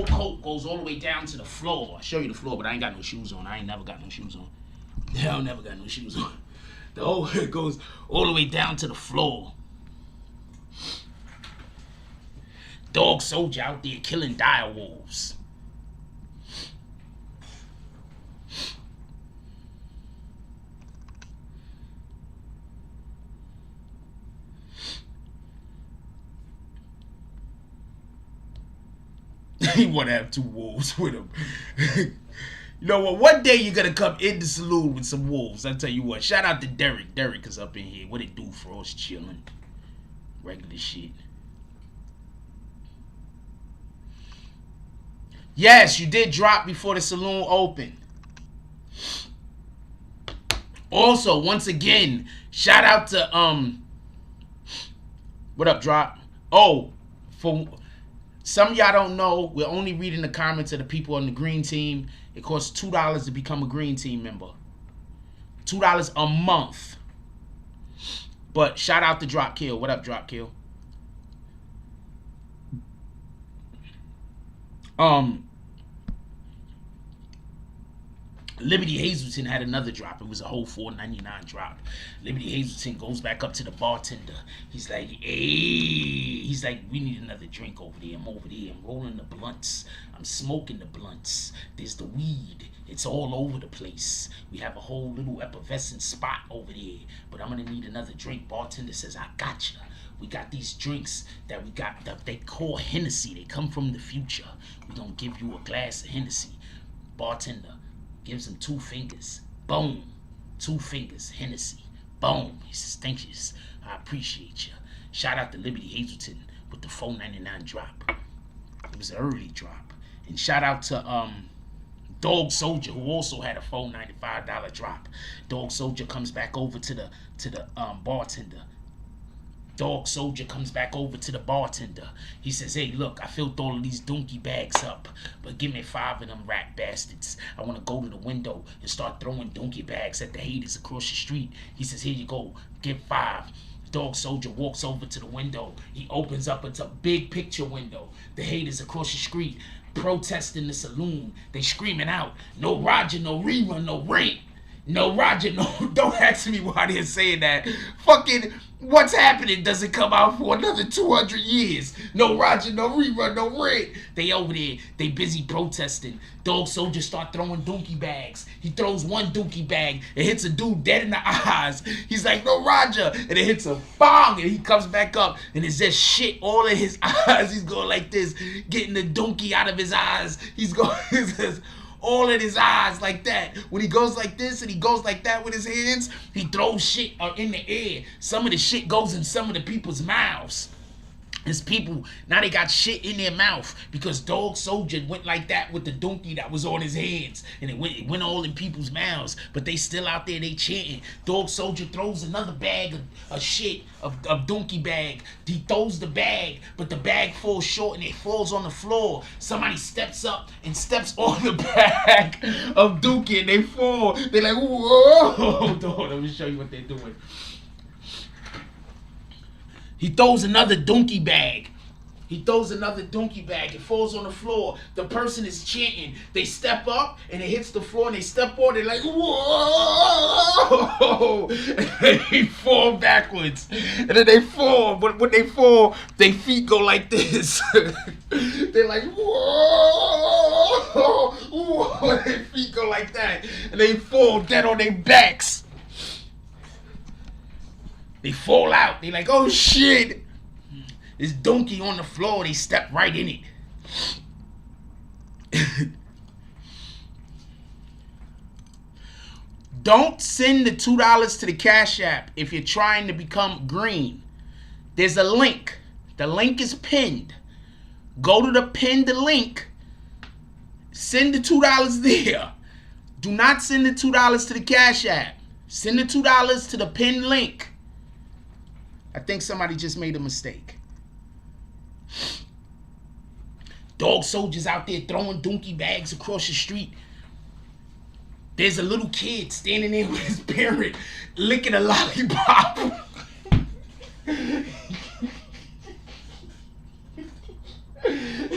coat goes all the way down to the floor. I'll show you the floor, but I ain't got no shoes on. I ain't never got no shoes on. Hell, never got no shoes on. The whole head goes all the way down to the floor. Dog Soldier out there killing dire wolves. He want to have 2 wolves with him. You know what? One day you're gonna come in the saloon with some wolves. I'll tell you what. Shout out to Derek. Derek is up in here. What it do for us? Chilling. Regular shit. Yes, you did drop before the saloon opened. Also, once again, shout out to what up, Drop? Oh, for some of y'all don't know, we're only reading the comments of the people on the green team. It costs $2 to become a green team member. $2 a month. But shout out to Drop Kill. What up, Drop Kill? Liberty Hazelton had another drop. It was a whole $4.99 drop. Liberty Hazelton goes back up to the bartender. He's like, "Hey," he's like, "We need another drink over there. I'm over there. I'm rolling the blunts. I'm smoking the blunts. There's the weed. It's all over the place. We have a whole little effervescent spot over there. But I'm gonna need another drink." Bartender says, "I gotcha. We got these drinks that they call Hennessy. They come from the future. We gonna give you a glass of Hennessy." Bartender gives him 2 fingers. Boom. 2 fingers. Hennessy. Boom. He says, "Thank you. I appreciate you." Shout out to Liberty Hazelton with the $4.99 drop. It was an early drop. And shout out to Dog Soldier, who also had a $4.95 drop. Dog Soldier comes back over to the bartender. Dog Soldier comes back over to the bartender. He says, "Hey, look, I filled all of these donkey bags up, but give me 5 of them rat bastards. I want to go to the window and start throwing donkey bags at the haters across the street." He says, "Here you go, get 5. Dog Soldier walks over to the window. He opens up. It's a big picture window. The haters across the street protesting the saloon. They screaming out, "No Roger, no rerun, no rent. No Roger, no." Don't ask me why they're saying that. Fucking What's Happening doesn't come out for another 200 years. No Roger, no rerun, no rent. They over there, they busy protesting. Dog Soldier start throwing donkey bags. He throws 1 donkey bag. It hits a dude dead in the eyes. He's like, "No Roger," and it hits a bong, and he comes back up, and it's just shit all in his eyes. He's going like this, getting the donkey out of his eyes. He's going all in his eyes like that. When he goes like this and he goes like that with his hands, he throws shit in the air. Some of the shit goes in some of the people's mouths. His people, now they got shit in their mouth because Dog Soldier went like that with the donkey that was on his hands, and it went all in people's mouths, but they still out there, they chanting. Dog Soldier throws another bag of shit, of donkey bag. He throws the bag, but the bag falls short and it falls on the floor. Somebody steps up and steps on the bag of donkey and they fall. They're like, "Whoa." Hold on, let me show you what they're doing. He throws another donkey bag. He throws another donkey bag. It falls on the floor. The person is chanting. They step up and it hits the floor and they step on. They're like, whoa! And they fall backwards. And then they fall. But when they fall, their feet go like this. They're like, whoa! Whoa! Their feet go like that. And they fall dead on their backs. They fall out. They're like, oh shit! This donkey on the floor, they step right in it. Don't send the $2 to the Cash App if you're trying to become green. There's a link. The link is pinned. Go to the pinned link. Send the $2 there. Do not send the $2 to the Cash App. Send the $2 to the pinned link. I think somebody just made a mistake. Dog soldiers out there throwing donkey bags across the street. There's a little kid standing there with his parent licking a lollipop.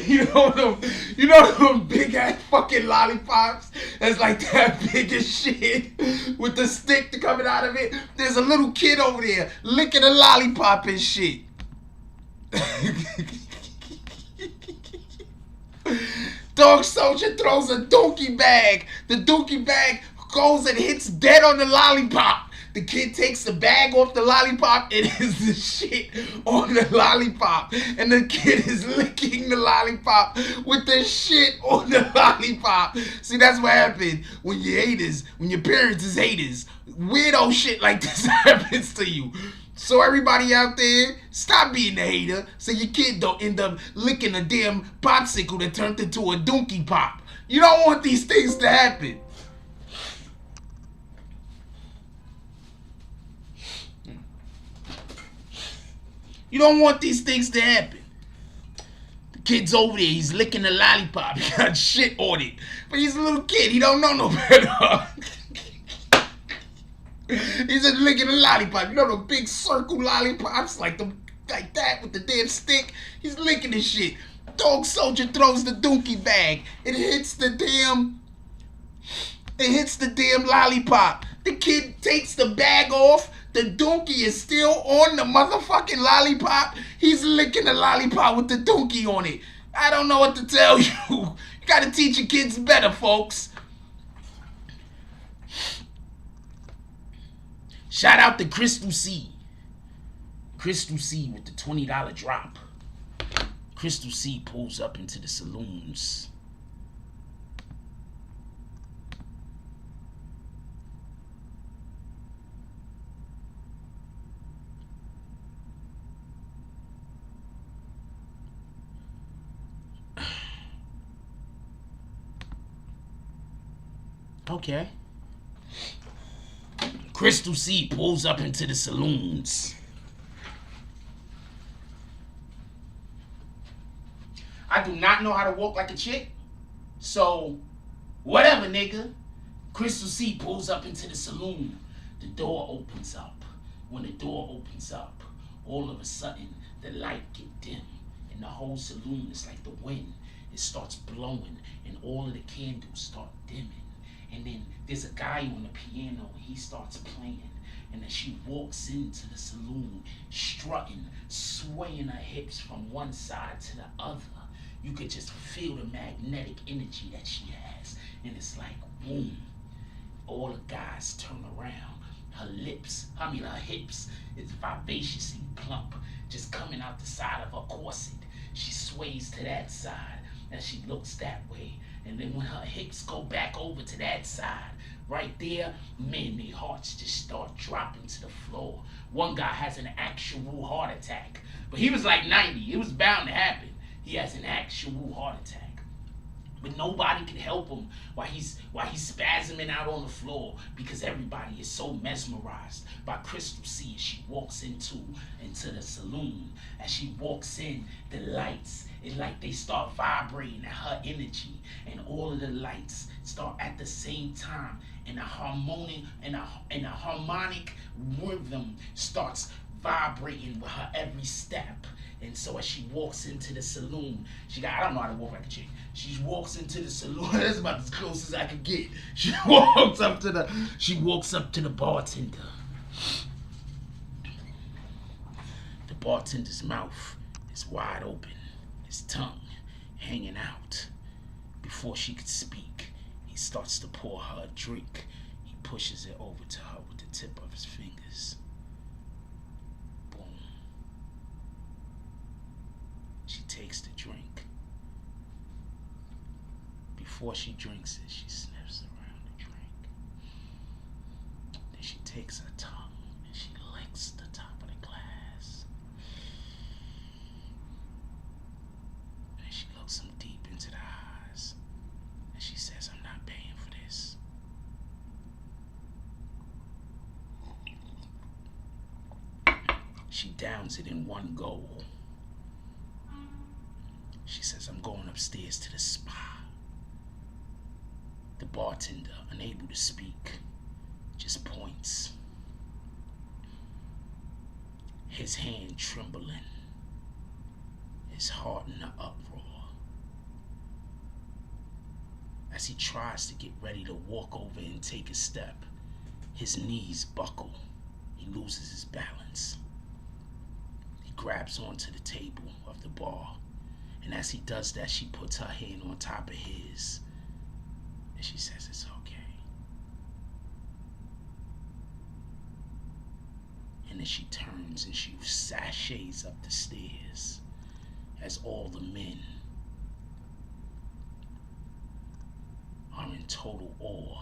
You know them big ass fucking lollipops that's like that big as shit with the stick coming out of it. There's a little kid over there licking a lollipop and shit. Dog soldier throws a donkey bag. The donkey bag goes and hits dead on the lollipop. The kid takes the bag off the lollipop and is the shit on the lollipop. And the kid is licking the lollipop with the shit on the lollipop. See, that's what happened when you haters, when your parents is haters. Weirdo shit like this happens to you. So everybody out there, stop being a hater so your kid don't end up licking a damn popsicle that turned into a donkey pop. You don't want these things to happen. You don't want these things to happen. The kid's over there, he's licking the lollipop. He got shit on it. But he's a little kid, he don't know no better. He's just licking a lollipop. You know the big circle lollipops like that with the damn stick? He's licking this shit. Dog soldier throws the donkey bag. It hits the damn lollipop. The kid takes the bag off. The donkey is still on the motherfucking lollipop. He's licking the lollipop with the donkey on it. I don't know what to tell you. You gotta teach your kids better, folks. Shout out to Crystal C. Crystal C with the $20 drop. Crystal C pulls up into the saloons. Okay. Crystal C pulls up into the saloons. I do not know how to walk like a chick. So, whatever, nigga. Crystal C pulls up into the saloon. The door opens up. When the door opens up, all of a sudden, the light get dim. And the whole saloon is like the wind. It starts blowing and all of the candles start dimming. And then there's a guy on the piano and he starts playing. And then she walks into the saloon, strutting, swaying her hips from one side to the other. You could just feel the magnetic energy that she has. And it's like, boom. All the guys turn around. Her hips is vivaciously plump, just coming out the side of her corset. She sways to that side and she looks that way. And then when her hips go back over to that side, right there, man, their hearts just start dropping to the floor. One guy has an actual heart attack, but he was like 90. It was bound to happen. He has an actual heart attack. But nobody can help him while he's spasming out on the floor because everybody is so mesmerized by Crystal C as she walks into the saloon. As she walks in, the lights, it's like they start vibrating at her energy, and all of the lights start at the same time, and a harmonic rhythm starts vibrating with her every step. And so as she walks into the saloon, I don't know how to walk like a chick. She walks into the saloon. That's about as close as I could get. She walks up to the bartender. The bartender's mouth is wide open, his tongue hanging out. Before she could speak, he starts to pour her a drink. He pushes it over to her with the tip of his fingers. Boom. She takes the drink. Before she drinks it, she sniffs around the drink. Then she takes her tongue and she licks the top of the glass. And she looks him deep into the eyes. And she says, "I'm not paying for this." She downs it in one go. She says, "I'm going upstairs to the spa." The bartender, unable to speak, just points. His hand trembling, his heart in an uproar. As he tries to get ready to walk over and take a step, his knees buckle. He loses his balance. He grabs onto the table of the bar, and as he does that, she puts her hand on top of his. And she says, "It's okay." And then she turns and she sashays up the stairs as all the men are in total awe.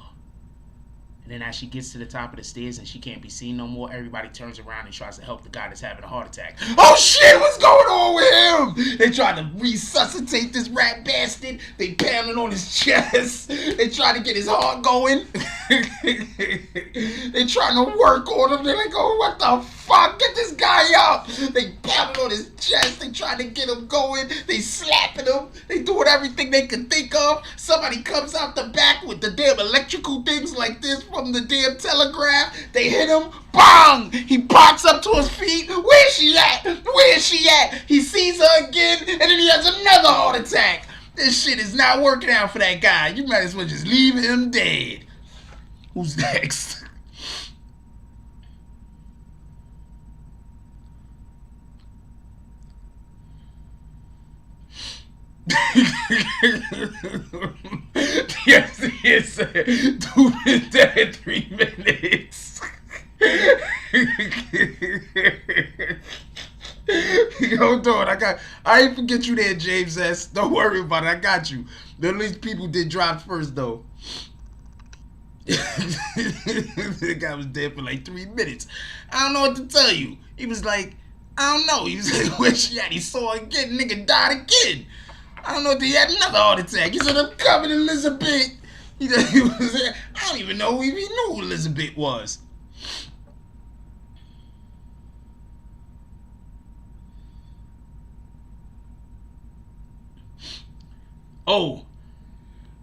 And then as she gets to the top of the stairs and she can't be seen no more, everybody turns around and tries to help the guy that's having a heart attack. Oh shit, what's going on with him? They try to resuscitate this rat bastard. They pounding on his chest. They try to get his heart going. They trying to work on him. They're like, "Oh, what the fuck? Get this guy up." They pounding on his chest. They trying to get him going. They slapping him. They doing everything they can think of. Somebody comes out the back with the damn electrical things like this from the damn telegraph. They hit him. Bang! He pops up to his feet. Where's she at? Where's she at? He sees her again, and then he has another heart attack. This shit is not working out for that guy. You might as well just leave him dead. Who's next? Yes, yes, do it that 3 minutes. Hold on, I ain't forget you there, James S. Don't worry about it, I got you. At least people did drop first though. The guy was dead for like 3 minutes. I don't know what to tell you. He was like, I don't know. He was like, where she at? He saw her again. Nigga died again. I don't know if he had another heart attack. He said, "I'm coming, Elizabeth." He was, I don't even know if he knew who Elizabeth was. Oh,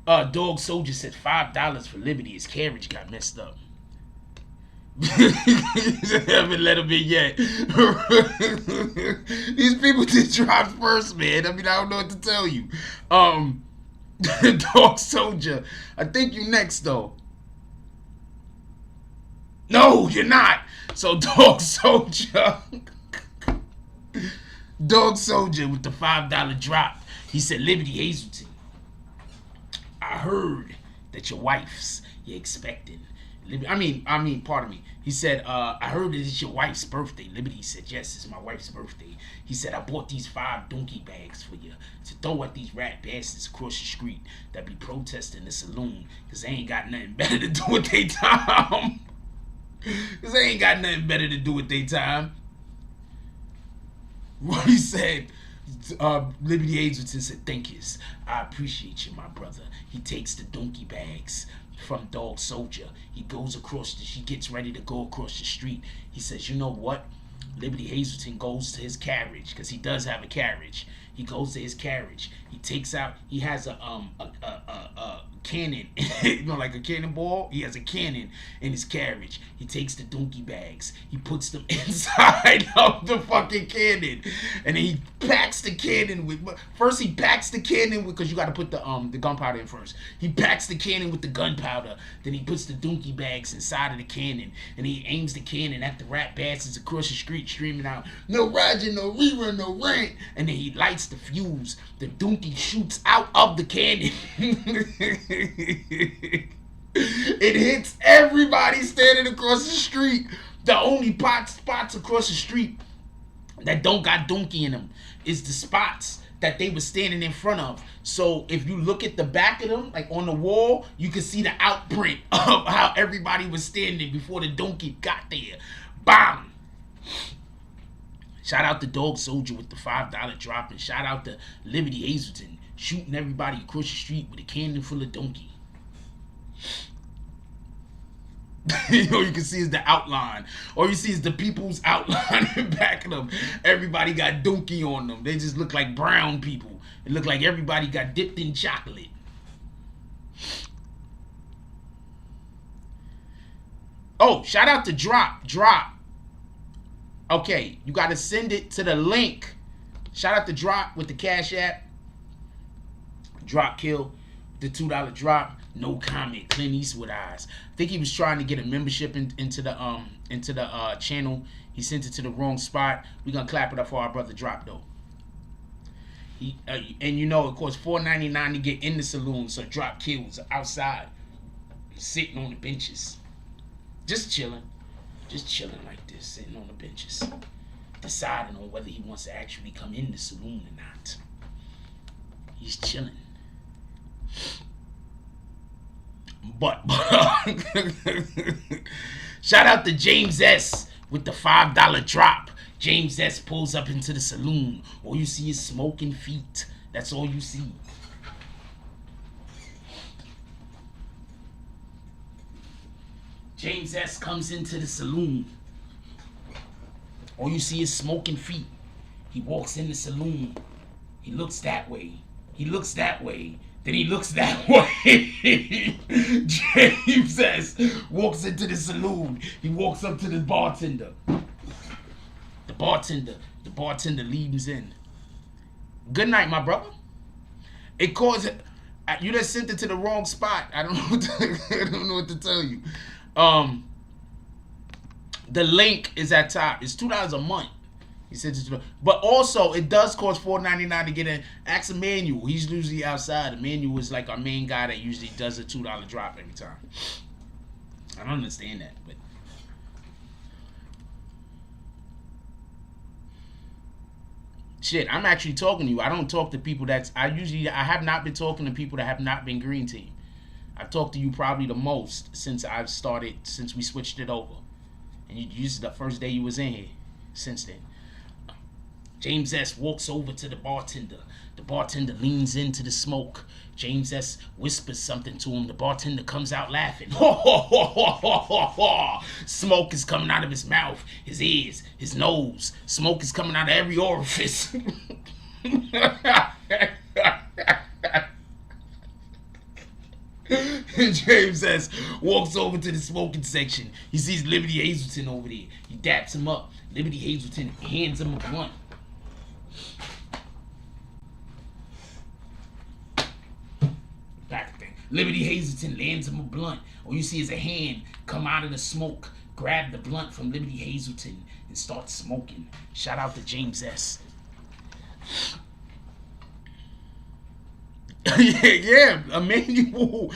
Dog Soldier said $5 for Liberty. His carriage got messed up. Haven't let him in yet. These people did drop first, man. I mean, I don't know what to tell you. Dog Soldier, I think you next though. No, you're not. So Dog Soldier, Dog Soldier with the $5 drop. He said, "Liberty Hazelton, I heard that your wife's you're expecting." Pardon me. He said, "I heard that it's your wife's birthday." Liberty said, "Yes, it's my wife's birthday." He said, "I bought these 5 donkey bags for you to throw at these rat bastards across the street that be protesting the saloon because they ain't got nothing better to do with their time." Because they ain't got nothing better to do with their time. What he said, Liberty Hazelton said, "Thank you. I appreciate you, my brother." He takes the donkey bags from Dog Soldier. He goes she gets ready to go across the street. He says, "You know what?" Liberty Hazelton goes to his carriage, because he does have a carriage. He goes to his carriage. He takes out, he has a cannon, you know, like a cannonball. He has a cannon in his carriage. He takes the donkey bags, he puts them inside of the fucking cannon, and then he packs the cannon with. First, he packs the cannon with, because you got to put the gunpowder in first. He packs the cannon with the gunpowder. Then he puts the donkey bags inside of the cannon, and he aims the cannon at the rat bastards across the street, screaming out, "No Roger, no rerun, no rant!" And then he lights the fuse. The donkey shoots out of the cannon. It hits everybody standing across the street. The only spots across the street that don't got donkey in them is the spots that they were standing in front of. So if you look at the back of them, like on the wall, you can see the outprint of how everybody was standing before the donkey got there. Bam! Shout out to Dog Soldier with the $5 drop, and shout out to Liberty Hazelton shooting everybody across the street with a cannon full of donkey. You know, you can see is the outline. All you see is the people's outline in back of them. Everybody got donkey on them. They just look like brown people. It look like everybody got dipped in chocolate. Oh, shout out to Drop. Okay, you got to send it to the link. Shout out to Drop with the Cash App. Drop kill the $2 drop. No comment. Clint Eastwood eyes. I think he was trying to get a membership into the channel. He sent it to the wrong spot. We're gonna clap it up for our brother Drop though. And you know, of course, $4.99 to get in the saloon. So Drop kills outside, sitting on the benches, just chilling like this, sitting on the benches, deciding on whether he wants to actually come in the saloon or not. He's chilling. But shout out to James S with the $5 drop. James S pulls up into the saloon. All you see is smoking feet. That's all you see. James S comes into the saloon. All you see is smoking feet. He walks in the saloon. He looks that way. He looks that way. Then he looks that way. James S walks into the saloon. He walks up to the bartender. The bartender leads in. Good night, my brother. It calls. You just sent it to the wrong spot. I don't know what to tell you. The link is at top. It's $2 a month. He said it to, but also it does cost $4.99 to get in. Ask Emmanuel. He's usually outside. Emmanuel is like our main guy that usually does a $2 drop every time. I don't understand that, but shit, I'm actually talking to you. I don't talk to people I have not been talking to people that have not been Green Team. I've talked to you probably the most since we switched it over. And this is the first day you was in here since then. James S walks over to the bartender. The bartender leans into the smoke. James S whispers something to him. The bartender comes out laughing. Smoke is coming out of his mouth, his ears, his nose. Smoke is coming out of every orifice. James S walks over to the smoking section. He sees Liberty Hazelton over there. He daps him up. Liberty Hazelton hands him a blunt. Back thing. Liberty Hazelton lands him a blunt. All you see is a hand come out of the smoke, grab the blunt from Liberty Hazelton, and start smoking. Shout out to James S. yeah, Emmanuel.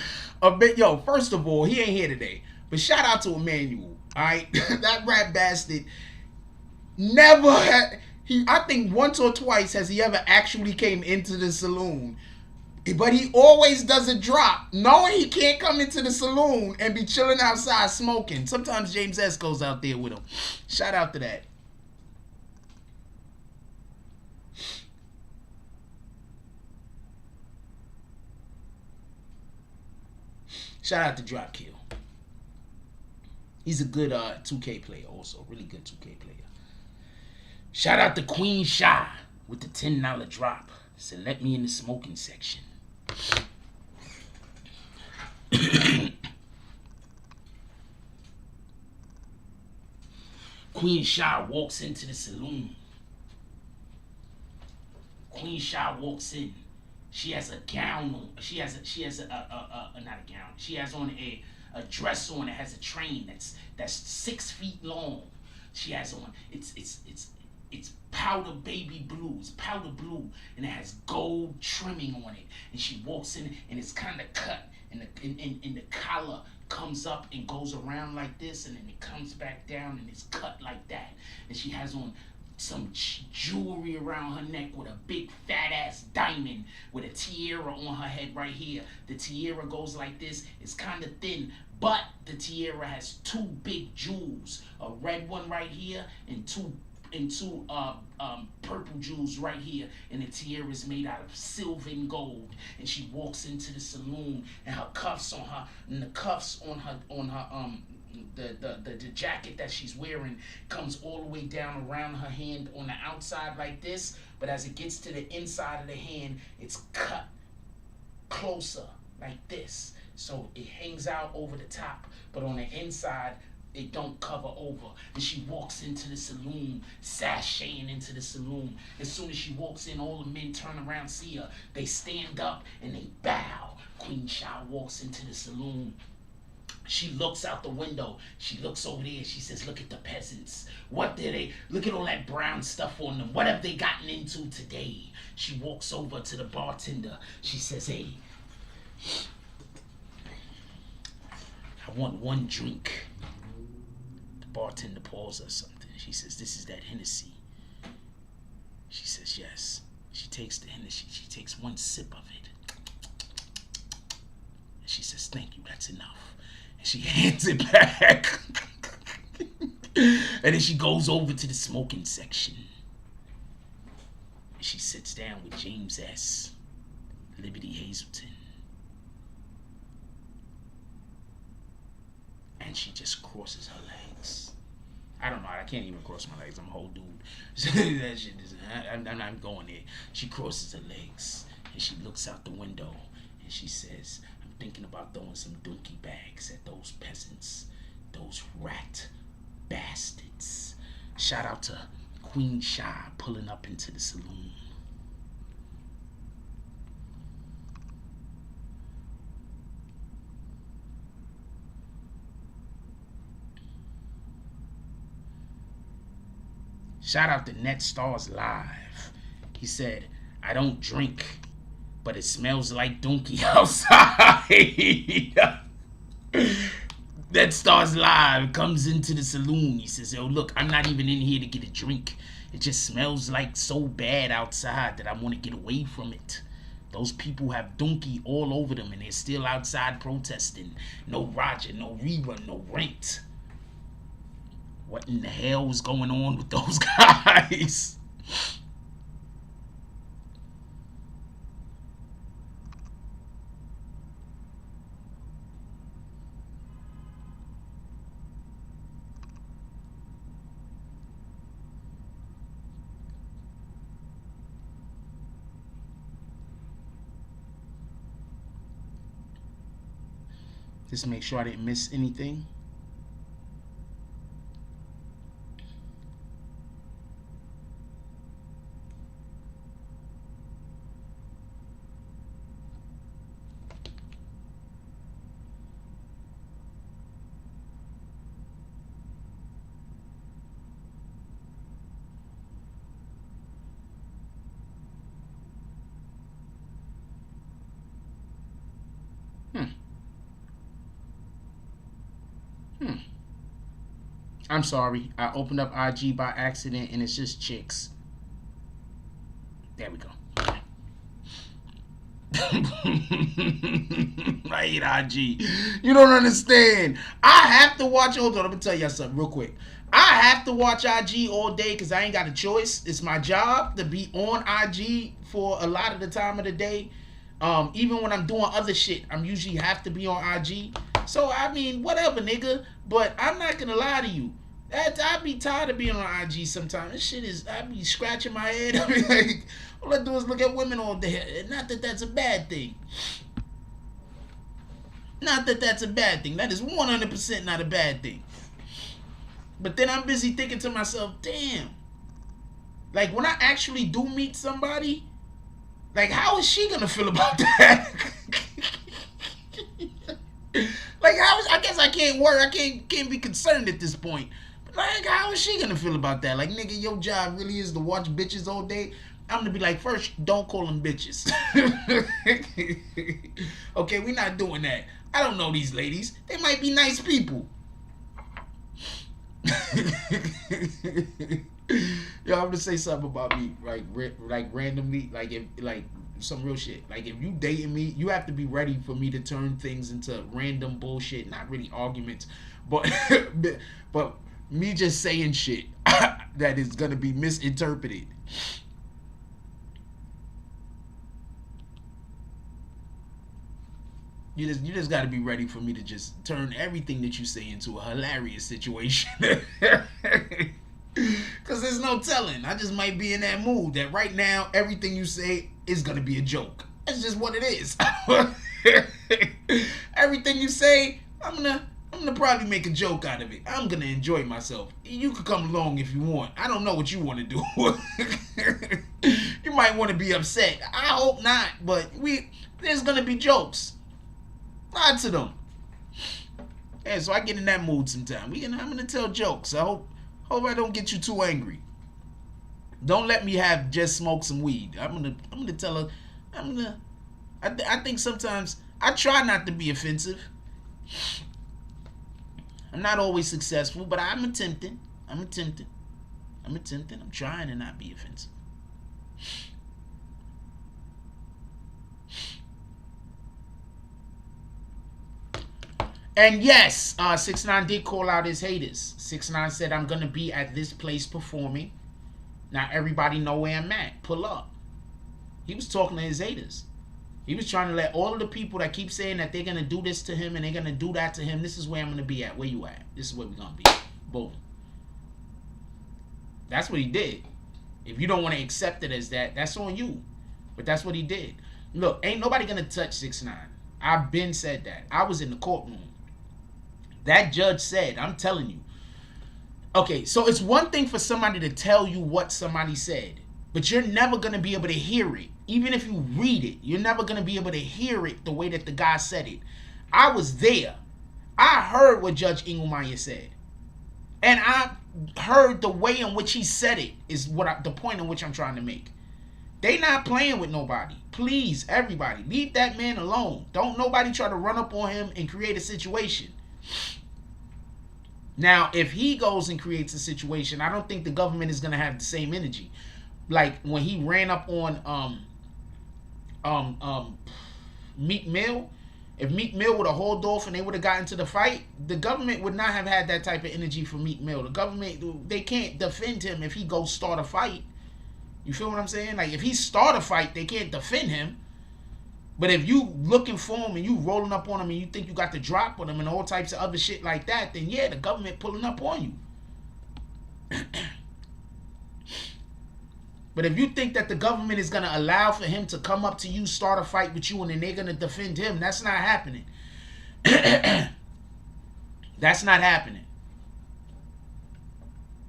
Yo, first of all, he ain't here today. But shout out to Emmanuel. Alright? That rat bastard never had. I think once or twice has he ever actually came into the saloon. But he always does a drop, knowing he can't come into the saloon and be chilling outside smoking. Sometimes James S goes out there with him. Shout out to that. Shout out to Drop Kill. He's a good 2K player also. Really good 2K player. Shout out to Queen Shy with the $10 drop. Said, let me in the smoking section. Queen Shy walks into the saloon. Queen Shy walks in. She has a gown on. She has a not a gown. She has on a dress on that has a train that's 6 feet long. She has on it's powder baby blue. It's powder blue and it has gold trimming on it. And she walks in and it's kind of cut and the collar comes up and goes around like this and then it comes back down and it's cut like that. And she has on some jewelry around her neck with a big fat ass diamond with a tiara on her head right here. The tiara goes like this. It's kind of thin, but the tiara has 2 big jewels, a red one right here and two purple jewels right here, and the tiara is made out of silver and gold. And she walks into the saloon, and her cuffs on her, and the cuffs on her the jacket that she's wearing comes all the way down around her hand on the outside like this, but as it gets to the inside of the hand, it's cut closer like this, so it hangs out over the top, but on the inside it don't cover over. And she walks into the saloon, sashaying into the saloon. As soon as she walks in, all the men turn around, see her. They stand up and they bow. Queen Shy walks into the saloon. She looks out the window. She looks over there. She says, look at the peasants. What did they, look at all that brown stuff on them. What have they gotten into today? She walks over to the bartender. She says, hey, I want 1 drink. Bartender pours her something. She says, this is that Hennessy. She says, yes. She takes the Hennessy. She takes 1 sip of it. And she says, thank you, that's enough. And she hands it back. And then she goes over to the smoking section. And she sits down with James S. Liberty Hazelton. And she just crosses her legs. I don't know. I can't even cross my legs. I'm a whole dude. That shit is, I'm not going there. She crosses her legs and she looks out the window and she says, I'm thinking about throwing some donkey bags at those peasants, those rat bastards. Shout out to Queen Shy pulling up into the saloon. Shout out to Net Stars Live. He said, I don't drink, but it smells like donkey outside. Net Stars Live comes into the saloon. He says, yo, look, I'm not even in here to get a drink. It just smells like so bad outside that I want to get away from it. Those people have donkey all over them and they're still outside protesting. No Roger, no rerun, no rent. What in the hell was going on with those guys? Just make sure I didn't miss anything. I'm sorry. I opened up IG by accident and it's just chicks. There we go. I hate IG. You don't understand. I have to watch. Hold on, let me tell you something real quick. I have to watch IG all day because I ain't got a choice. It's my job to be on IG for a lot of the time of the day. Even when I'm doing other shit, I'm usually have to be on IG. So, I mean, whatever, nigga. But I'm not going to lie to you. I be tired of being on IG sometimes. This shit is, I be scratching my head. I be like, all I do is look at women all day. Not that that's a bad thing. Not that that's a bad thing. That is 100% not a bad thing. But then I'm busy thinking to myself, damn. Like, when I actually do meet somebody, like, how is she gonna feel about that? Like, I guess I can't work. I can't be concerned at this point. But, like, how is she gonna feel about that? Like, nigga, your job really is to watch bitches all day? I'm gonna be like, first, don't call them bitches. Okay, we're not doing that. I don't know these ladies. They might be nice people. Yo, I'm gonna say something about me, like randomly, like if like some real shit. Like, if you dating me, you have to be ready for me to turn things into random bullshit, not really arguments, but but me just saying shit that is gonna be misinterpreted. You just got to be ready for me to just turn everything that you say into a hilarious situation. Because there's no telling. I just might be in that mood that right now everything you say is going to be a joke. That's just what it is. Everything you say, I'm gonna probably make a joke out of it. I'm going to enjoy myself. You could come along if you want. I don't know what you want to do. You might want to be upset. I hope not, but there's going to be jokes. Lots of them. Yeah, so I get in that mood sometime. I'm gonna tell jokes. I hope I don't get you too angry. Don't let me have just smoke some weed. I'm gonna tell her. I think sometimes I try not to be offensive. I'm not always successful, but I'm attempting. I'm trying to not be offensive. And yes, 6ix9ine did call out his haters. 6ix9ine said, I'm going to be at this place performing. Now everybody know where I'm at. Pull up. He was talking to his haters. He was trying to let all of the people that keep saying that they're going to do this to him and they're going to do that to him, this is where I'm going to be at. Where you at? This is where we're going to be. Boom. That's what he did. If you don't want to accept it as that, that's on you. But that's what he did. Look, ain't nobody going to touch 6ix9ine. I've been said that. I was in the courtroom. That judge said, I'm telling you. Okay, so it's one thing for somebody to tell you what somebody said, but you're never going to be able to hear it. Even if you read it, you're never going to be able to hear it the way that the guy said it. I was there. I heard what Judge Engelmeyer said. And I heard the way in which he said it is the point in which I'm trying to make. They not playing with nobody. Please, everybody, leave that man alone. Don't nobody try to run up on him and create a situation. Now, if he goes and creates a situation, I don't think the government is going to have the same energy. Like when he ran up on Meek Mill, if Meek Mill would have hauled off and they would have gotten to the fight, the government would not have had that type of energy for Meek Mill. The government, they can't defend him if he goes start a fight. You feel what I'm saying? Like if he start a fight, they can't defend him. But if you looking for him and you rolling up on him and you think you got the drop on him and all types of other shit like that, then yeah, the government pulling up on you. But if you think that the government is going to allow for him to come up to you, start a fight with you, and then they're going to defend him, that's not happening. That's not happening.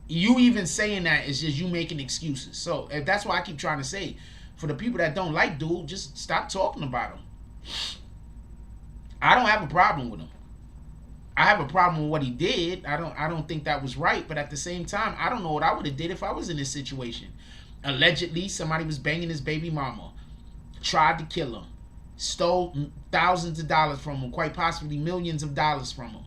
You even saying that is just you making excuses. So if that's why I keep trying to say, for the people that don't like dude, just stop talking about him. I don't have a problem with him. I have a problem with what he did. I don't think that was right. But at the same time, I don't know what I would have did if I was in this situation. Allegedly, somebody was banging his baby mama, tried to kill him, stole thousands of dollars from him, quite possibly millions of dollars from him.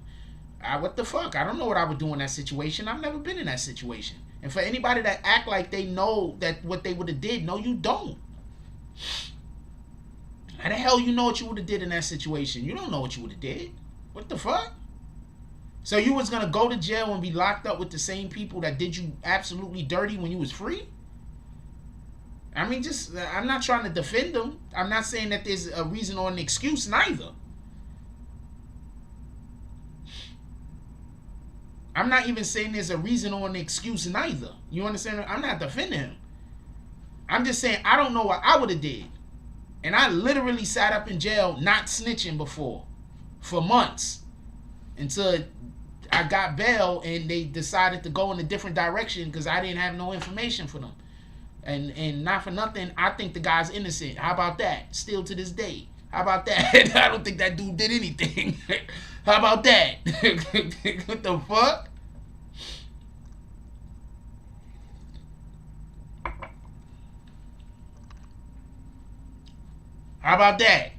What the fuck? I don't know what I would do in that situation. I've never been in that situation. And for anybody that act like they know that what they would have did, no, you don't. How the hell you know what you would have did in that situation? You don't know what you would have did. What the fuck? So you was going to go to jail and be locked up with the same people that did you absolutely dirty when you was free? I mean, I'm not trying to defend them. I'm not saying that there's a reason or an excuse neither. I'm not even saying there's a reason or an excuse neither. You understand? I'm not defending him. I'm just saying I don't know what I would have did. And I literally sat up in jail not snitching before. for months until I got bail and they decided to go in a different direction because I didn't have no information for them. And not for nothing, I think the guy's innocent. How about that? Still to this day. How about that? I don't think that dude did anything. How about that? What the fuck? How about that?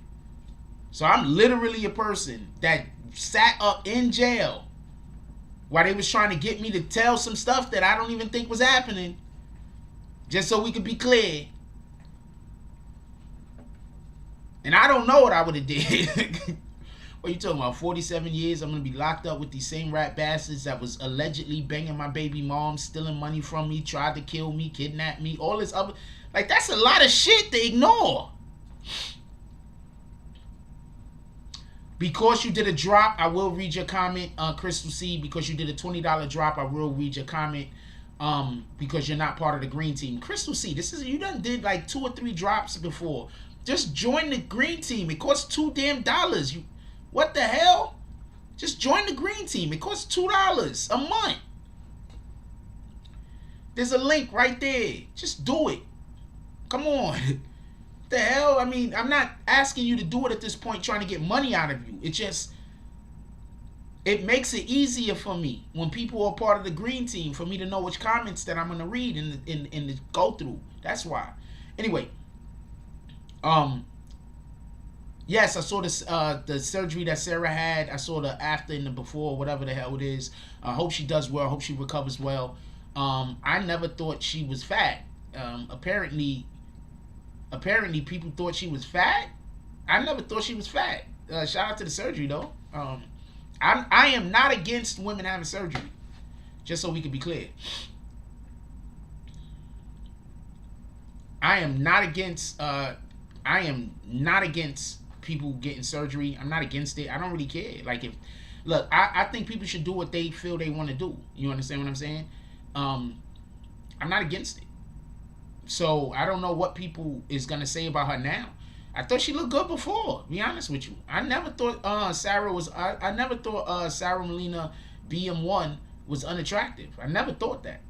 So I'm literally a person that sat up in jail while they was trying to get me to tell some stuff that I don't even think was happening. Just so we could be clear. And I don't know what I would have did. What are you talking about? 47 years? I'm going to be locked up with these same rat bastards that was allegedly banging my baby mom, stealing money from me, tried to kill me, kidnap me, all this other... Like, that's a lot of shit to ignore. Because you did a drop, I will read your comment, Crystal C. Because you did a $20 drop, I will read your comment. Because you're not part of the green team. Crystal C, this is, you done did like 2 or 3 drops before. Just join the green team. It costs $2 damn. You, what the hell? Just join the green team. It costs $2 a month. There's a link right there. Just do it. Come on. What the hell? I mean, I'm not asking you to do it at this point trying to get money out of you. It just... It makes it easier for me when people are part of the green team for me to know which comments that I'm going to read and go through. That's why. Anyway. Yes, I saw this, the surgery that Sarah had. I saw the after and the before, whatever the hell it is. I hope she does well. I hope she recovers well. I never thought she was fat. Apparently people thought she was fat. I never thought she was fat. Shout out to the surgery, though. I am not against women having surgery. Just so we can be clear. I am not against people getting surgery. I'm not against it. I don't really care. Like, if look, I think people should do what they feel they want to do. You understand what I'm saying? I'm not against it. So I don't know what people is gonna say about her now. I thought she looked good before, to be honest with you. I never thought Sarah was... I never thought Sarah Molina BM1 was unattractive. I never thought that.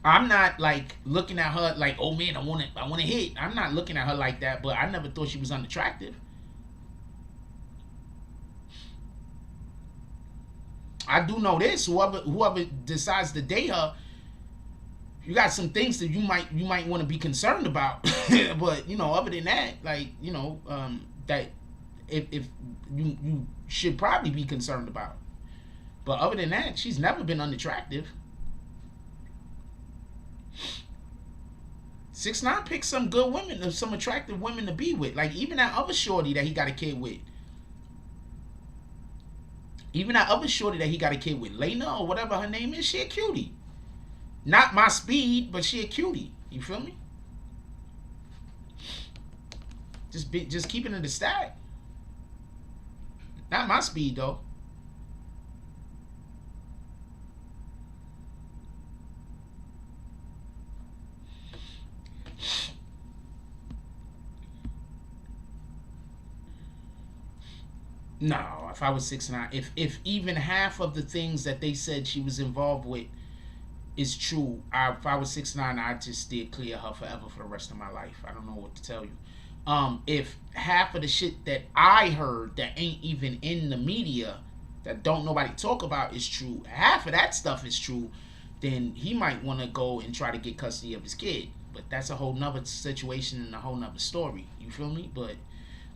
I'm not, like, looking at her like, oh, man, I want to hit. I'm not looking at her like that, but I never thought she was unattractive. I do know this. Whoever decides to date her, you got some things that you might want to be concerned about. But, you know, other than that, like, you know, that if you should probably be concerned about. But other than that, she's never been unattractive. 6ix9ine picked some good women, some attractive women to be with. Like, even that other shorty that he got a kid with. Lena or whatever her name is, she a cutie. Not my speed, but she a cutie. You feel me? Just keeping it a stack. Not my speed, though. No, if I was 6ix9ine, if even half of the things that they said she was involved with is true, if I was 6ix9ine, I'd just steer clear of her forever for the rest of my life. I don't know what to tell you. If half of the shit that I heard that ain't even in the media, that don't nobody talk about, is true, half of that stuff is true, then he might want to go and try to get custody of his kid. But that's a whole nother situation and a whole nother story. You feel me? But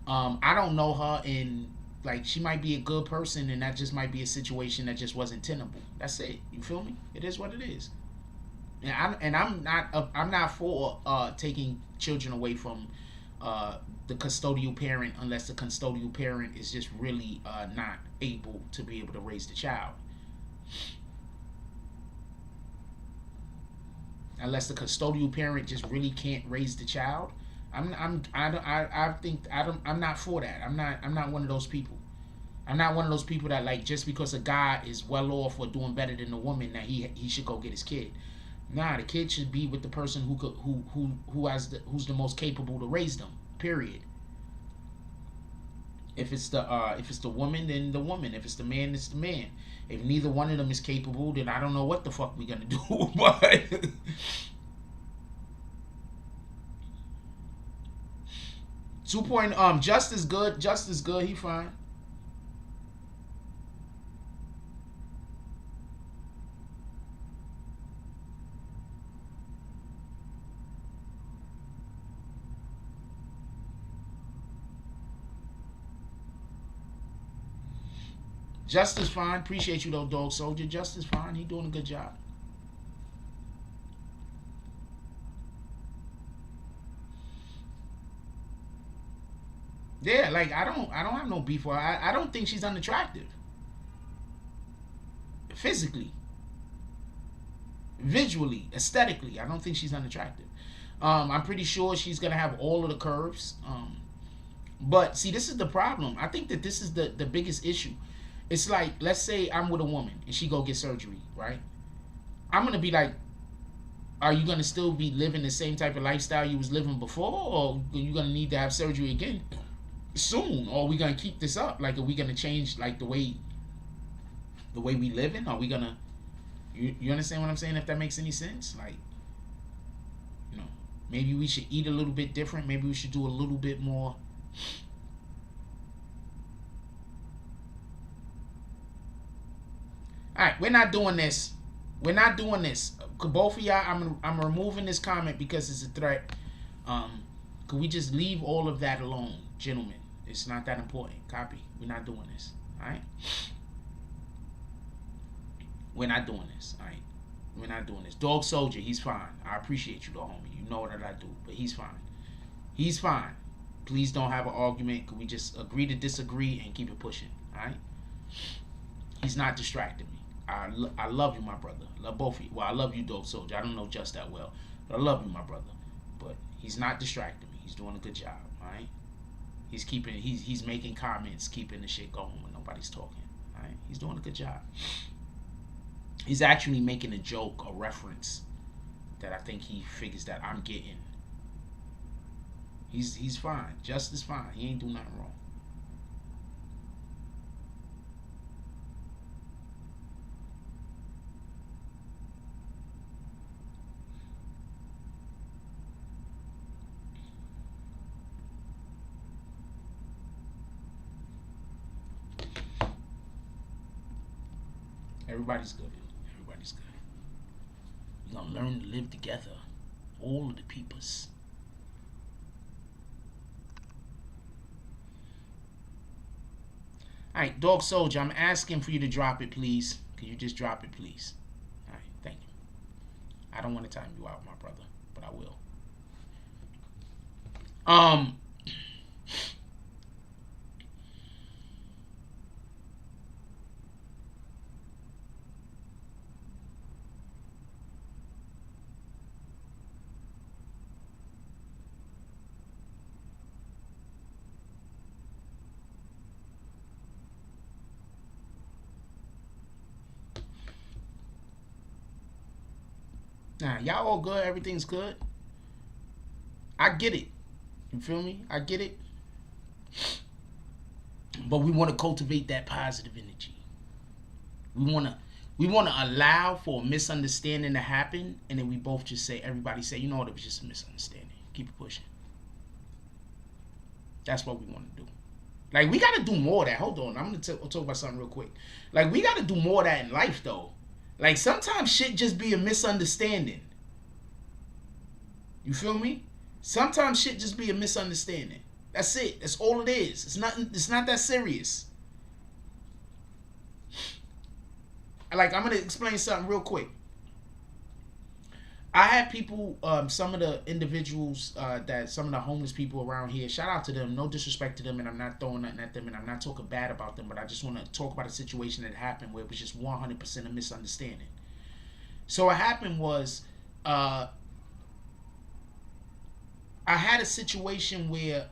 I don't know her, and like, she might be a good person, and that just might be a situation that just wasn't tenable. That's it. You feel me? It is what it is. And I'm not for taking children away from the custodial parent unless the custodial parent is just really not able to be able to raise the child. Unless the custodial parent just really can't raise the child, I'm not for that. I'm not one of those people. I'm not one of those people that, like, just because a guy is well off or doing better than a woman, that he should go get his kid. Nah, the kid should be with the person who's the most capable to raise them. Period. If it's the woman, then the woman. If it's the man, it's the man. If neither one of them is capable, then I don't know what the fuck we gonna do. But 2 point Just is good. Just is good. He fine. Just is fine. Appreciate you though, Dog Soldier. Just is fine. He doing a good job. Yeah, like I don't have no beef with her. I don't think she's unattractive. Physically, visually, aesthetically, I don't think she's unattractive. I'm pretty sure she's gonna have all of the curves. But see, this is the problem. I think that this is the biggest issue. It's like, let's say I'm with a woman and she go get surgery, right? I'm gonna be like, are you gonna still be living the same type of lifestyle you was living before, or are you gonna need to have surgery again soon? Or are we gonna keep this up? Like, are we gonna change like the way we live in? Are we gonna you understand what I'm saying? If that makes any sense, like, you know, maybe we should eat a little bit different. Maybe we should do a little bit more. All right, we're not doing this. We're not doing this. Both of y'all, I'm removing this comment because it's a threat. Could we just leave all of that alone, gentlemen? It's not that important. Copy. We're not doing this. All right. We're not doing this. All right. We're not doing this. Dog Soldier, he's fine. I appreciate you, though, homie. You know what I do, but he's fine. He's fine. Please don't have an argument. Could we just agree to disagree and keep it pushing? All right. He's not distracting me. I love you, my brother. I love both of you. Well, I love you, Dog Soldier. I don't know just that well, but I love you, my brother. But he's not distracting me. He's doing a good job. All right. He's making comments, keeping the shit going when nobody's talking. All right. He's doing a good job. He's actually making a joke, a reference that I think he figures that I'm getting. He's fine. Just as fine. He ain't doing nothing wrong. Everybody's good. Everybody's good. We're gonna learn to live together. All of the peoples. Alright, Dog Soldier, I'm asking for you to drop it, please. Can you just drop it, please? Alright, thank you. I don't want to time you out, my brother, but I will. Nah, y'all all good. Everything's good. I get it. You feel me? I get it. But we want to cultivate that positive energy. We want to allow for a misunderstanding to happen, and then we both just say, everybody say, you know what, it was just a misunderstanding. Keep it pushing. That's what we want to do. Like, we got to do more of that. Hold on. I'm going to talk about something real quick. Like, we got to do more of that in life, though. Like, sometimes shit just be a misunderstanding. You feel me? Sometimes shit just be a misunderstanding. That's it. That's all it is. It's not that serious. Like, I'm going to explain something real quick. I had people, some of the individuals, some of the homeless people around here, shout out to them, no disrespect to them, and I'm not throwing nothing at them, and I'm not talking bad about them, but I just want to talk about a situation that happened where it was just 100% a misunderstanding. So what happened was, I had a situation where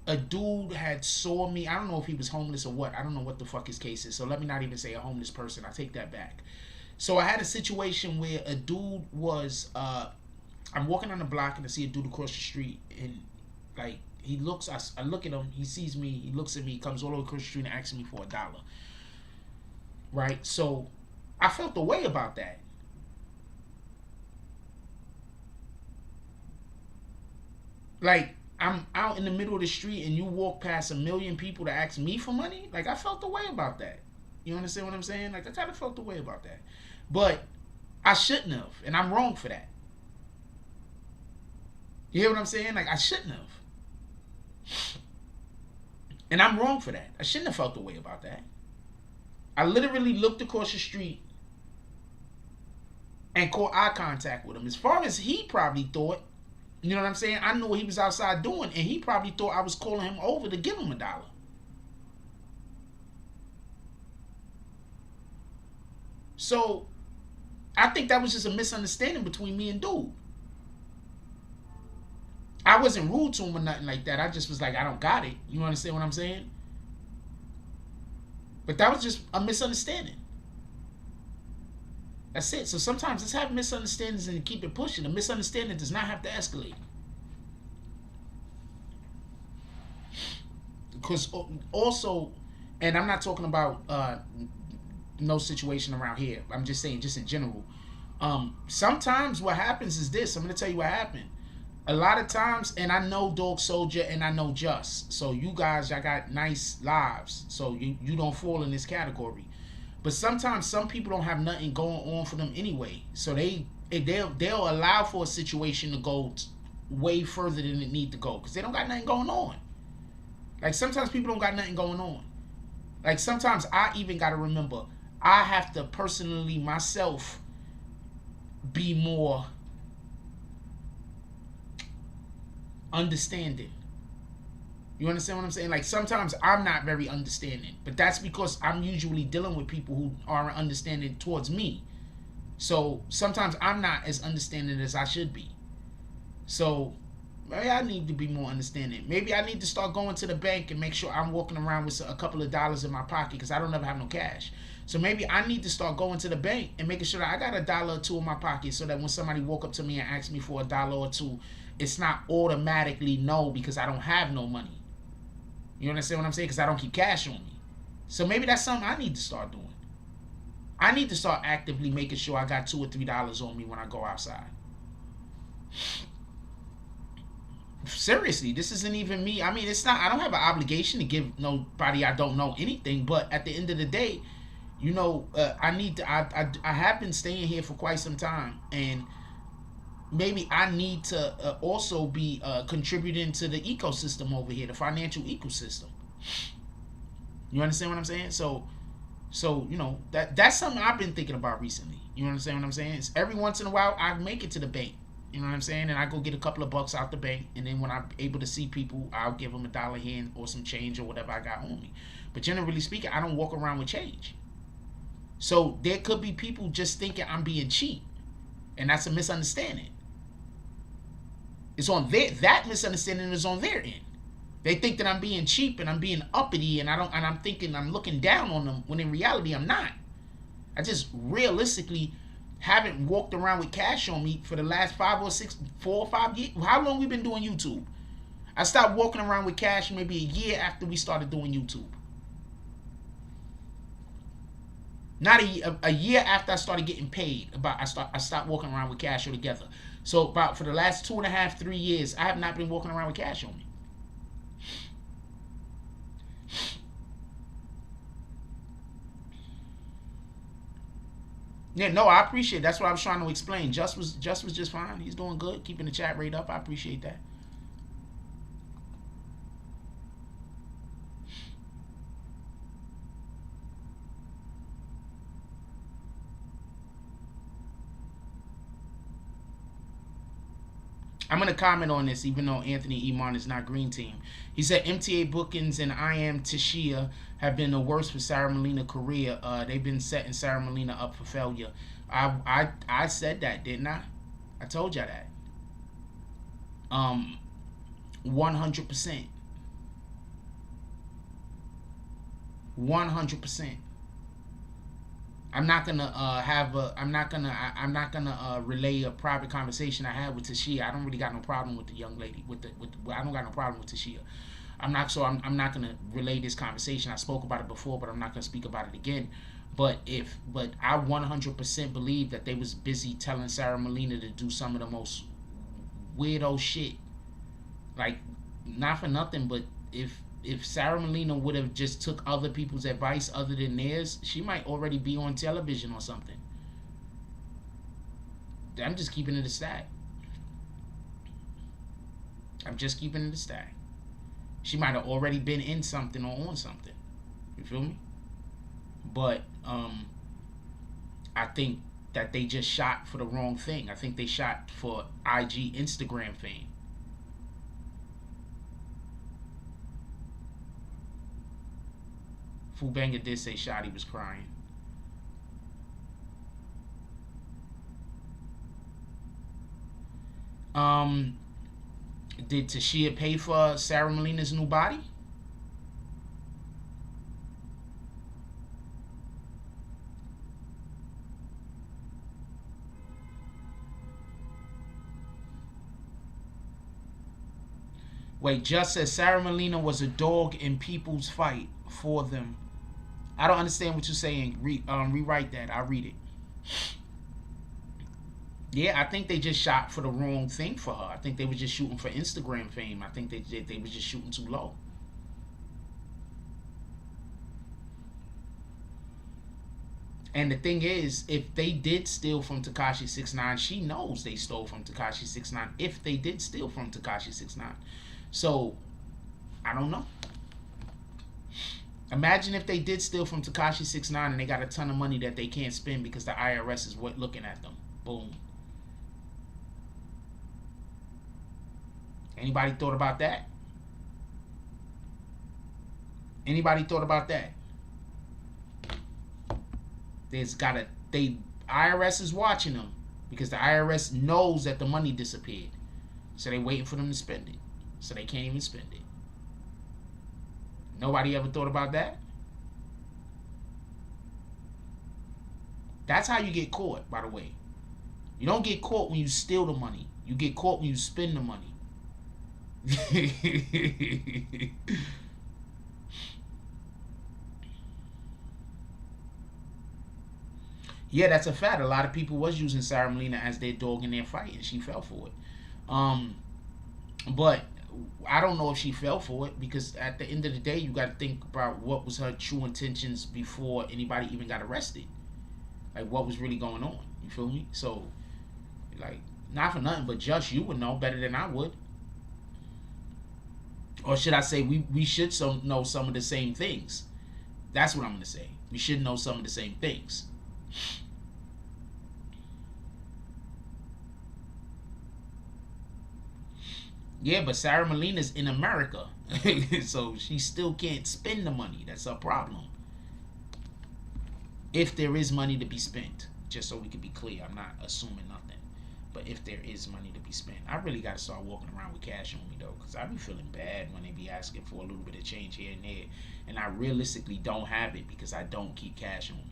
a dude had saw me. I don't know if he was homeless or what. I don't know what the fuck his case is, so let me not even say a homeless person. I take that back. So I had a situation where a dude was, I'm walking on the block and I see a dude across the street, and like he looks. I look at him. He sees me. He looks at me. He comes all the way across the street and asks me for $1. Right. So I felt the way about that. Like, I'm out in the middle of the street and you walk past 1 million people to ask me for money. Like, I felt the way about that. You understand what I'm saying? Like, I kind of felt the way about that. But I shouldn't have, and I'm wrong for that. You hear what I'm saying? Like, I shouldn't have. And I'm wrong for that. I shouldn't have felt the way about that. I literally looked across the street and caught eye contact with him. As far as he probably thought, you know what I'm saying? I knew what he was outside doing, and he probably thought I was calling him over to give him $1. So, I think that was just a misunderstanding between me and dude. I wasn't rude to him or nothing like that. I just was like, I don't got it. You understand what I'm saying? But that was just a misunderstanding. That's it. So sometimes let's have misunderstandings and keep it pushing. A misunderstanding does not have to escalate. Because also, and I'm not talking about no situation around here. I'm just saying, just in general. Sometimes what happens is this. I'm going to tell you what happened. A lot of times, and I know Dog Soldier and I know Just. So you guys, y'all got nice lives. So you don't fall in this category. But sometimes some people don't have nothing going on for them anyway. So they'll allow for a situation to go way further than it need to go. Because they don't got nothing going on. Like sometimes people don't got nothing going on. Like sometimes I even got to remember, I have to personally myself be more understanding. You understand what I'm saying? Like sometimes I'm not very understanding, but that's because I'm usually dealing with people who aren't understanding towards me. So sometimes I'm not as understanding as I should be. So maybe I need to be more understanding. Maybe I need to start going to the bank and make sure I'm walking around with a couple of dollars in my pocket because I don't ever have no cash. So maybe I need to start going to the bank and making sure that I got $1 or $2 in my pocket so that when somebody walk up to me and ask me for $1 or $2, it's not automatically no because I don't have no money. You understand what I'm saying? Because I don't keep cash on me. So maybe that's something I need to start doing. I need to start actively making sure I got $2 or $3 on me when I go outside. Seriously, this isn't even me. I mean, it's not. I don't have an obligation to give nobody I don't know anything. But at the end of the day, you know, I need to. I have been staying here for quite some time, and maybe I need to also be contributing to the ecosystem over here, the financial ecosystem. You understand what I'm saying? So you know that's something I've been thinking about recently. You understand what I'm saying? It's every once in a while I make it to the bank. You know what I'm saying? And I go get a couple of bucks out the bank, and then when I'm able to see people, I'll give them $1 here or some change or whatever I got on me. But generally speaking, I don't walk around with change. So there could be people just thinking I'm being cheap, and that's a misunderstanding. It's on that misunderstanding is on their end. They think that I'm being cheap and I'm being uppity, and I'm thinking I'm looking down on them when in reality I'm not. I just realistically haven't walked around with cash on me for the last 4 or 5 years. How long we been doing YouTube? I stopped walking around with cash maybe a year after we started doing YouTube. Not a year after I started getting paid. I stopped walking around with cash altogether. So about for the last 2.5, 3 years, I have not been walking around with cash on me. Yeah, no, I appreciate it. That's what I was trying to explain. Just was just fine. He's doing good, keeping the chat rate up. I appreciate that. I'm going to comment on this, even though Anthony Iman is not green team. He said MTA bookings and I Am Tashia have been the worst for Sarah Molina career. They've been setting Sarah Molina up for failure. I said that, didn't I? I told y'all that. 100%. 100%. I'm not gonna I'm not gonna relay a private conversation I had with Tashia. I don't really got no problem with the young lady. I don't got no problem with Tashia. I'm not gonna relay this conversation. I spoke about it before, but I'm not gonna speak about it again. But I 100% believe that they was busy telling Sarah Molina to do some of the most weirdo shit. Like, not for nothing, but if Sarah Molina would have just took other people's advice other than theirs, she might already be on television or something. I'm just keeping it a stack. I'm just keeping it a stack. She might have already been in something or on something. You feel me? But I think that they just shot for the wrong thing. I think they shot for IG, Instagram fame. Fubanger did say Shotty was crying. Did Tashia pay for Sarah Molina's new body? Wait, just says Sarah Molina was a dog in people's fight for them. I don't understand what you're saying. Rewrite that. I'll read it. Yeah, I think they just shot for the wrong thing for her. I think they were just shooting for Instagram fame. I think they were just shooting too low. And the thing is, if they did steal from Tekashi 6ix9ine, she knows they stole from Tekashi 6ix9ine. If they did steal from Tekashi 6ix9ine, so I don't know. Imagine if they did steal from Tekashi 6ix9ine and they got a ton of money that they can't spend because the IRS is looking at them. Boom. Anybody thought about that? Anybody thought about that? IRS is watching them because the IRS knows that the money disappeared. So they waiting for them to spend it. So they can't even spend it. Nobody ever thought about that? That's how you get caught, by the way. You don't get caught when you steal the money. You get caught when you spend the money. Yeah, that's a fact. A lot of people was using Sarah Molina as their dog in their fight, and she fell for it. But I don't know if she fell for it, because at the end of the day, you got to think about what was her true intentions before anybody even got arrested. Like, what was really going on. You feel me? So, like, not for nothing, but just you would know better than I would. Or should I say, we should know some of the same things. That's what I'm going to say. We should know some of the same things. Yeah, but Sarah Molina's in America. So she still can't spend the money. That's her problem. If there is money to be spent. Just so we can be clear. I'm not assuming nothing. But if there is money to be spent. I really got to start walking around with cash on me, though. Because I be feeling bad when they be asking for a little bit of change here and there. And I realistically don't have it because I don't keep cash on me.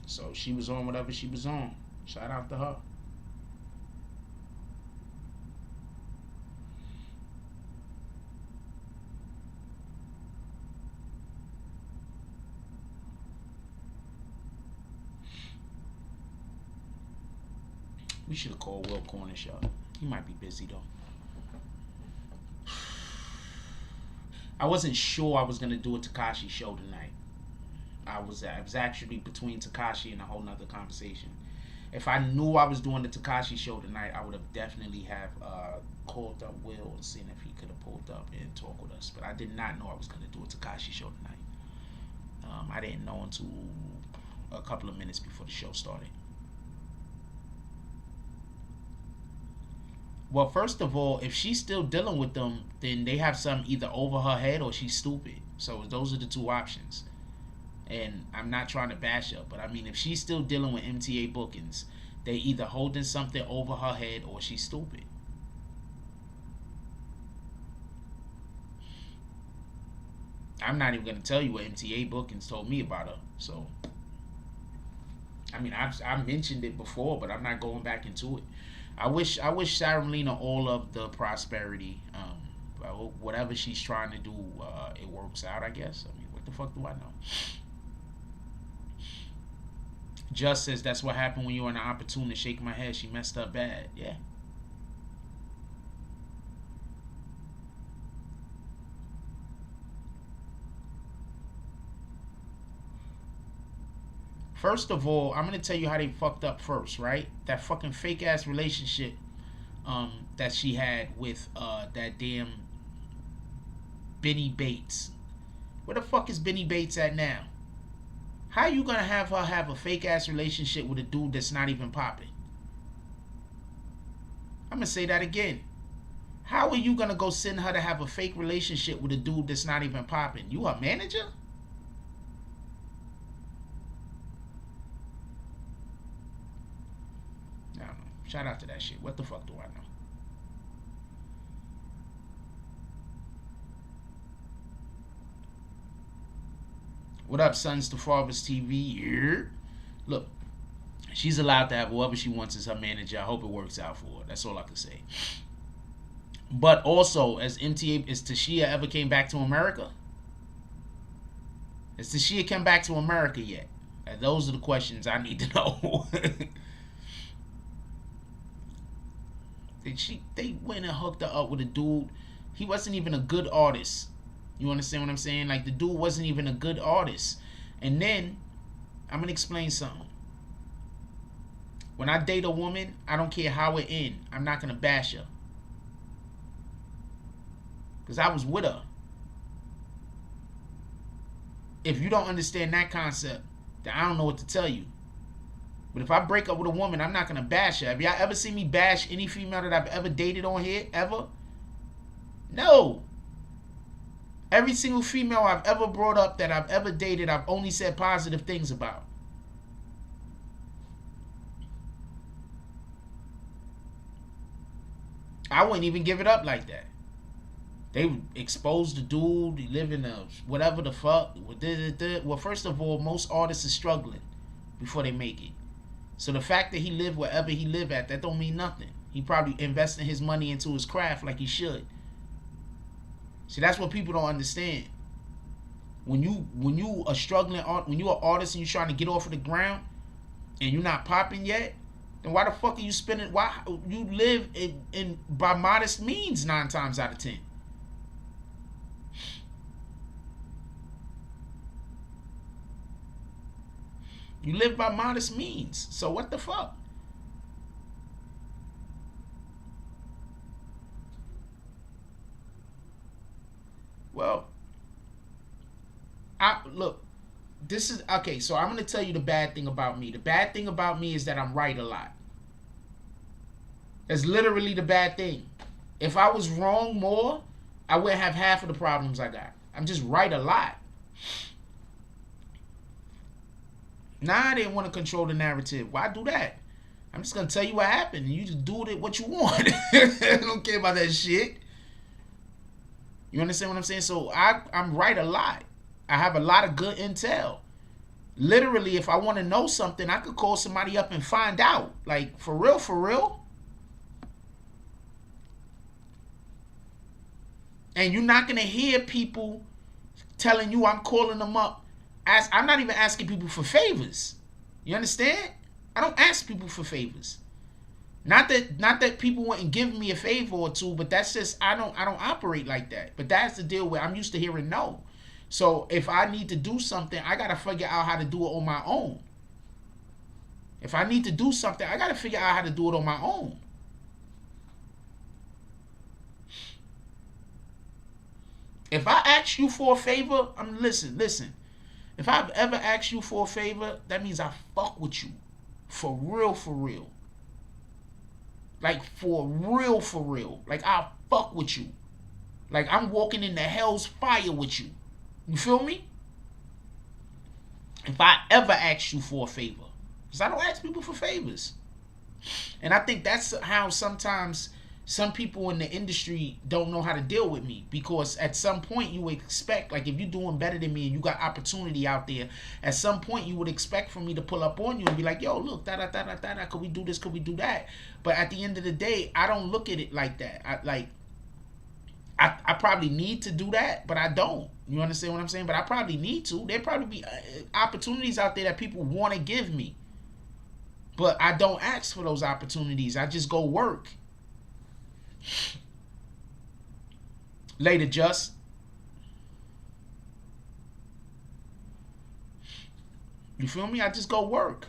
So she was on whatever she was on. Shout out to her. We should have called Will Cornish up. He might be busy though. I wasn't sure I was gonna do a Tekashi show tonight. I was actually between Tekashi and a whole nother conversation. If I knew I was doing the Tekashi show tonight, I would have definitely have called up Will and seen if he could have pulled up and talk with us. But I did not know I was going to do a Tekashi show tonight. I didn't know until a couple of minutes before the show started. Well, first of all, if she's still dealing with them, then they have something either over her head or she's stupid. So those are the two options. And I'm not trying to bash her, but I mean, if she's still dealing with MTA bookings, they either holding something over her head or she's stupid. I'm not even going to tell you what MTA bookings told me about her. So, I mean, I mentioned it before, but I'm not going back into it. I wish Sarah Melina all of the prosperity. Whatever she's trying to do, it works out, I guess. I mean, what the fuck do I know? Just says that's what happened when you were in an opportunity. Shake my head. She messed up bad. Yeah. First of all, I'm going to tell you how they fucked up first, right? That fucking fake ass relationship that she had with that damn Benny Beatz. Where the fuck is Benny Beatz at now? How you going to have her have a fake ass relationship with a dude that's not even popping? I'm going to say that again. How are you going to go send her to have a fake relationship with a dude that's not even popping? You her manager? I don't know. Shout out to that shit. What the fuck do I know? What up, Sons to Fathers TV? Yeah. Look, she's allowed to have whoever she wants as her manager. I hope it works out for her. That's all I can say. But also, as MTA, is Tashia ever came back to America? Has Tashia come back to America yet? And those are the questions I need to know. They went and hooked her up with a dude. He wasn't even a good artist. You understand what I'm saying? Like, the dude wasn't even a good artist. And then, I'm going to explain something. When I date a woman, I don't care how it ends. I'm not going to bash her. Because I was with her. If you don't understand that concept, then I don't know what to tell you. But if I break up with a woman, I'm not going to bash her. Have y'all ever seen me bash any female that I've ever dated on here? Ever? No. Every single female I've ever brought up that I've ever dated, I've only said positive things about. I wouldn't even give it up like that. They exposed the dude, he live in a whatever the fuck. Well, first of all, most artists are struggling before they make it. So the fact that he lived wherever he live at, that don't mean nothing. He probably investing his money into his craft like he should. See, that's what people don't understand. When you are struggling, when you are an artist and you're trying to get off of the ground, and you're not popping yet, then why the fuck are you spending? Why you live in by modest means 9 times out of 10? You live by modest means. So what the fuck? Well, look, this is okay. So I'm gonna tell you the bad thing about me. The bad thing about me is that I'm right a lot. That's literally the bad thing. If I was wrong more, I wouldn't have half of the problems I got. I'm just right a lot. Nah, I didn't want to control the narrative. Why do that? I'm just gonna tell you what happened, and you just do it what you want. I don't care about that shit. You understand what I'm saying? So I'm right a lot. I have a lot of good intel. Literally, if I want to know something, I could call somebody up and find out. Like, for real, for real. And you're not going to hear people telling you I'm calling them up. I'm not even asking people for favors. You understand? I don't ask people for favors. Not that people wouldn't give me a favor or two, but that's just I don't operate like that. But that's the deal where I'm used to hearing no. So if I need to do something, I gotta figure out how to do it on my own. If I need to do something, I gotta figure out how to do it on my own. If I ask you for a favor, listen. If I've ever asked you for a favor, that means I fuck with you. For real, for real. Like, for real, for real. Like, I fuck with you. Like, I'm walking into hell's fire with you. You feel me? If I ever ask you for a favor. Because I don't ask people for favors. And I think that's how sometimes some people in the industry don't know how to deal with me, because at some point you would expect, like, if you're doing better than me and you got opportunity out there, at some point you would expect for me to pull up on you and be like, yo, look, da-da-da-da-da, could we do this, could we do that? But at the end of the day, I don't look at it like that. I probably need to do that, but I don't. You understand what I'm saying? But I probably need to. There probably be opportunities out there that people want to give me, but I don't ask for those opportunities. I just go work. Later, Just. You feel me? I just go work.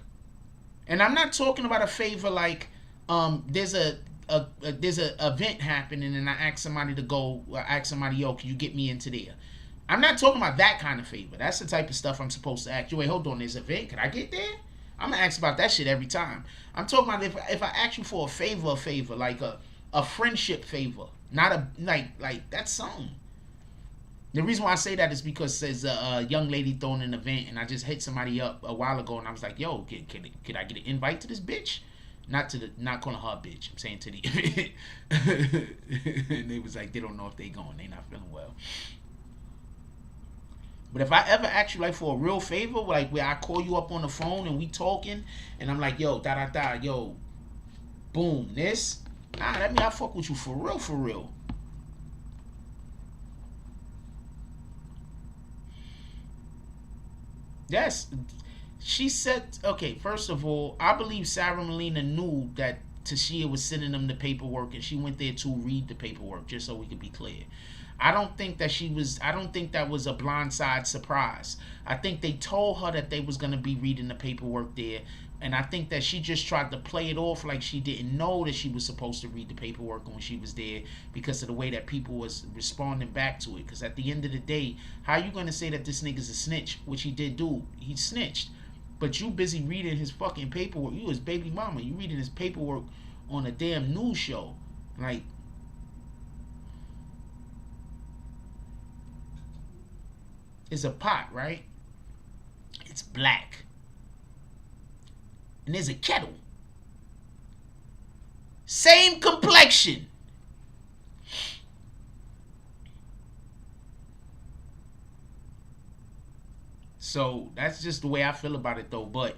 And I'm not talking about a favor like there's a event happening and I ask somebody to go, ask somebody, yo, can you get me into there? I'm not talking about that kind of favor. That's the type of stuff I'm supposed to ask. Yo, wait, hold on, there's an event, can I get there? I'm gonna ask about that shit every time. I'm talking about if I ask you for a favor, like a friendship favor, not a like that's something. The reason why I say that is because there's a young lady throwing an event, and I just hit somebody up a while ago, and I was like, yo, can I get an invite to this bitch? Not calling her a bitch. I'm saying to the event. And they was like, they don't know if they going. They not feeling well. But if I ever ask you like for a real favor, like where I call you up on the phone and we talking, and I'm like, yo, yo, boom, this, nah, that mean I fuck with you for real, for real. Yes, she said, okay, first of all, I believe Sarah Molina knew that Tashia was sending them the paperwork, and she went there to read the paperwork, just so we could be clear. I don't think that was a blindside surprise. I think they told her that they was going to be reading the paperwork there, and I think that she just tried to play it off like she didn't know that she was supposed to read the paperwork when she was there, because of the way that people was responding back to it. Because at the end of the day, how you going to say that this nigga's a snitch, which he did do? He snitched. But you busy reading his fucking paperwork. You his baby mama. You reading his paperwork on a damn news show. Like, it's a pot, right? It's black. And there's a kettle. Same complexion. So that's just the way I feel about it, though. But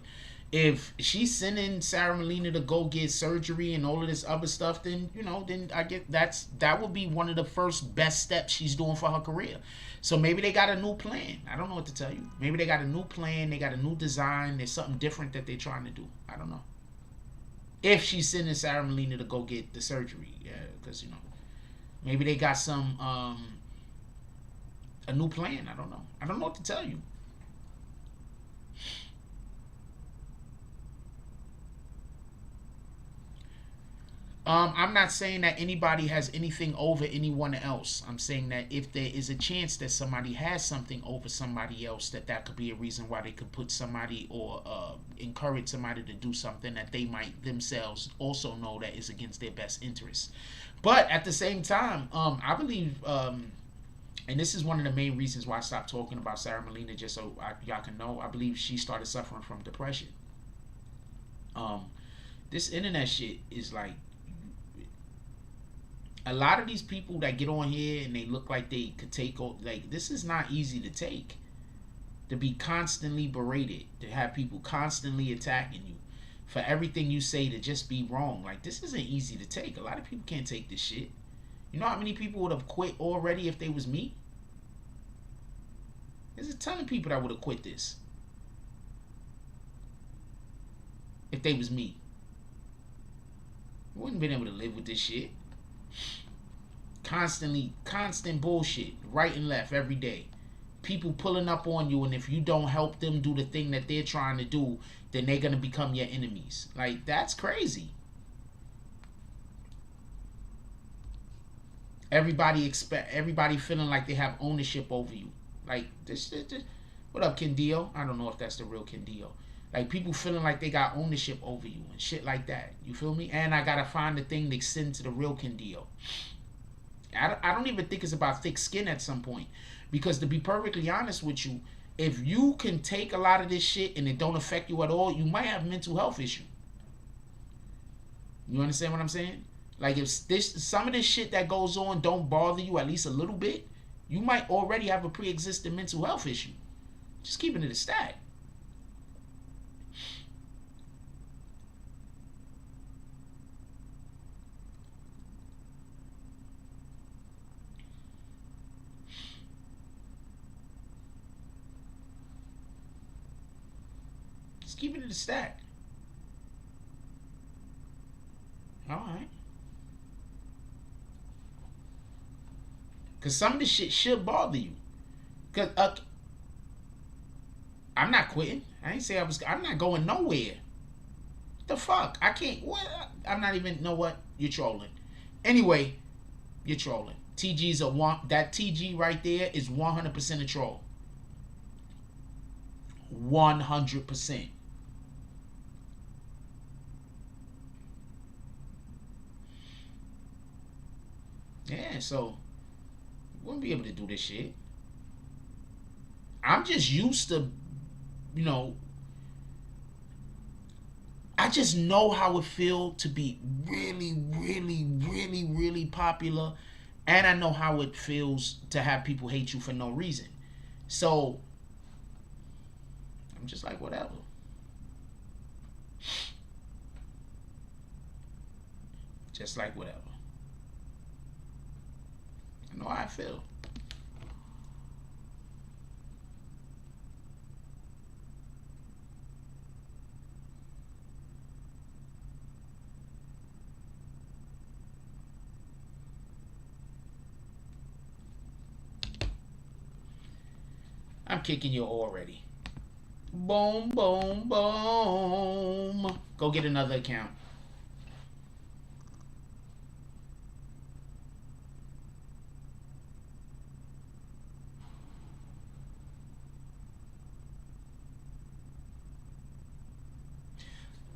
if she's sending Sarah Molina to go get surgery and all of this other stuff, then then I get that would be one of the first best steps she's doing for her career. So maybe they got a new plan. I don't know what to tell you. Maybe they got a new plan. They got a new design. There's something different that they're trying to do. I don't know. If she's sending Sarah Molina to go get the surgery, yeah, because maybe they got some a new plan. I don't know. I don't know what to tell you. I'm not saying that anybody has anything over anyone else. I'm saying that if there is a chance that somebody has something over somebody else, that could be a reason why they could put somebody or encourage somebody to do something that they might themselves also know that is against their best interests. But at the same time, I believe, and this is one of the main reasons why I stopped talking about Sarah Molina, just so y'all can know, I believe she started suffering from depression. This internet shit is like, a lot of these people that get on here and they look like they could take, like, this is not easy to take. To be constantly berated, to have people constantly attacking you, for everything you say to just be wrong. Like, this isn't easy to take. A lot of people can't take this shit. You know how many people would have quit already if they was me? There's a ton of people that would have quit this if they was me. Wouldn't been able to live with this shit. Constant bullshit, right and left every day. People pulling up on you, and if you don't help them do the thing that they're trying to do, then they're gonna become your enemies. Like, that's crazy. Everybody feeling like they have ownership over you. Like, this shit. What up, Kendio? I don't know if that's the real Kendio. Like, people feeling like they got ownership over you and shit like that. You feel me? And I gotta find the thing to send to the real Kendio. I don't even think it's about thick skin at some point. Because to be perfectly honest with you, if you can take a lot of this shit and it don't affect you at all, you might have a mental health issue. You understand what I'm saying? Like, if some of this shit that goes on don't bother you at least a little bit, you might already have a pre-existing mental health issue. Just keeping it a stack. Just keeping it a stack. Alright. Because some of this shit should bother you. Because I'm not quitting. I ain't say I'm not going nowhere. What the fuck? I can't. What? I'm not even. Know what? You're trolling. Anyway, you're trolling. TG's a one. That TG right there is 100% a troll. 100%. Yeah, so you wouldn't be able to do this shit. I'm just used to, you know, I just know how it feels to be really, really, really, really popular. And I know how it feels to have people hate you for no reason. So I'm just like, whatever. Just like whatever. I know how I feel. I'm kicking you already. Boom, boom, boom. Go get another account.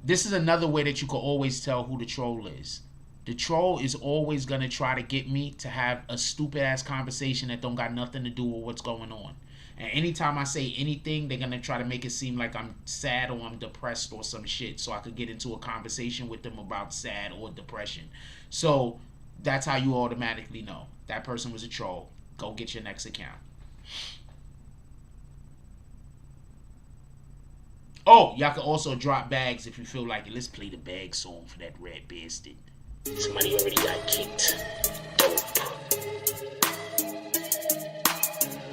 This is another way that you can always tell who the troll is. The troll is always going to try to get me to have a stupid ass conversation that don't got nothing to do with what's going on. And anytime I say anything, they're going to try to make it seem like I'm sad or I'm depressed or some shit, so I could get into a conversation with them about sad or depression. So that's how you automatically know that person was a troll. Go get your next account. Oh, y'all can also drop bags if you feel like it. Let's play the bag song for that red bastard. Somebody already got kicked. Dope.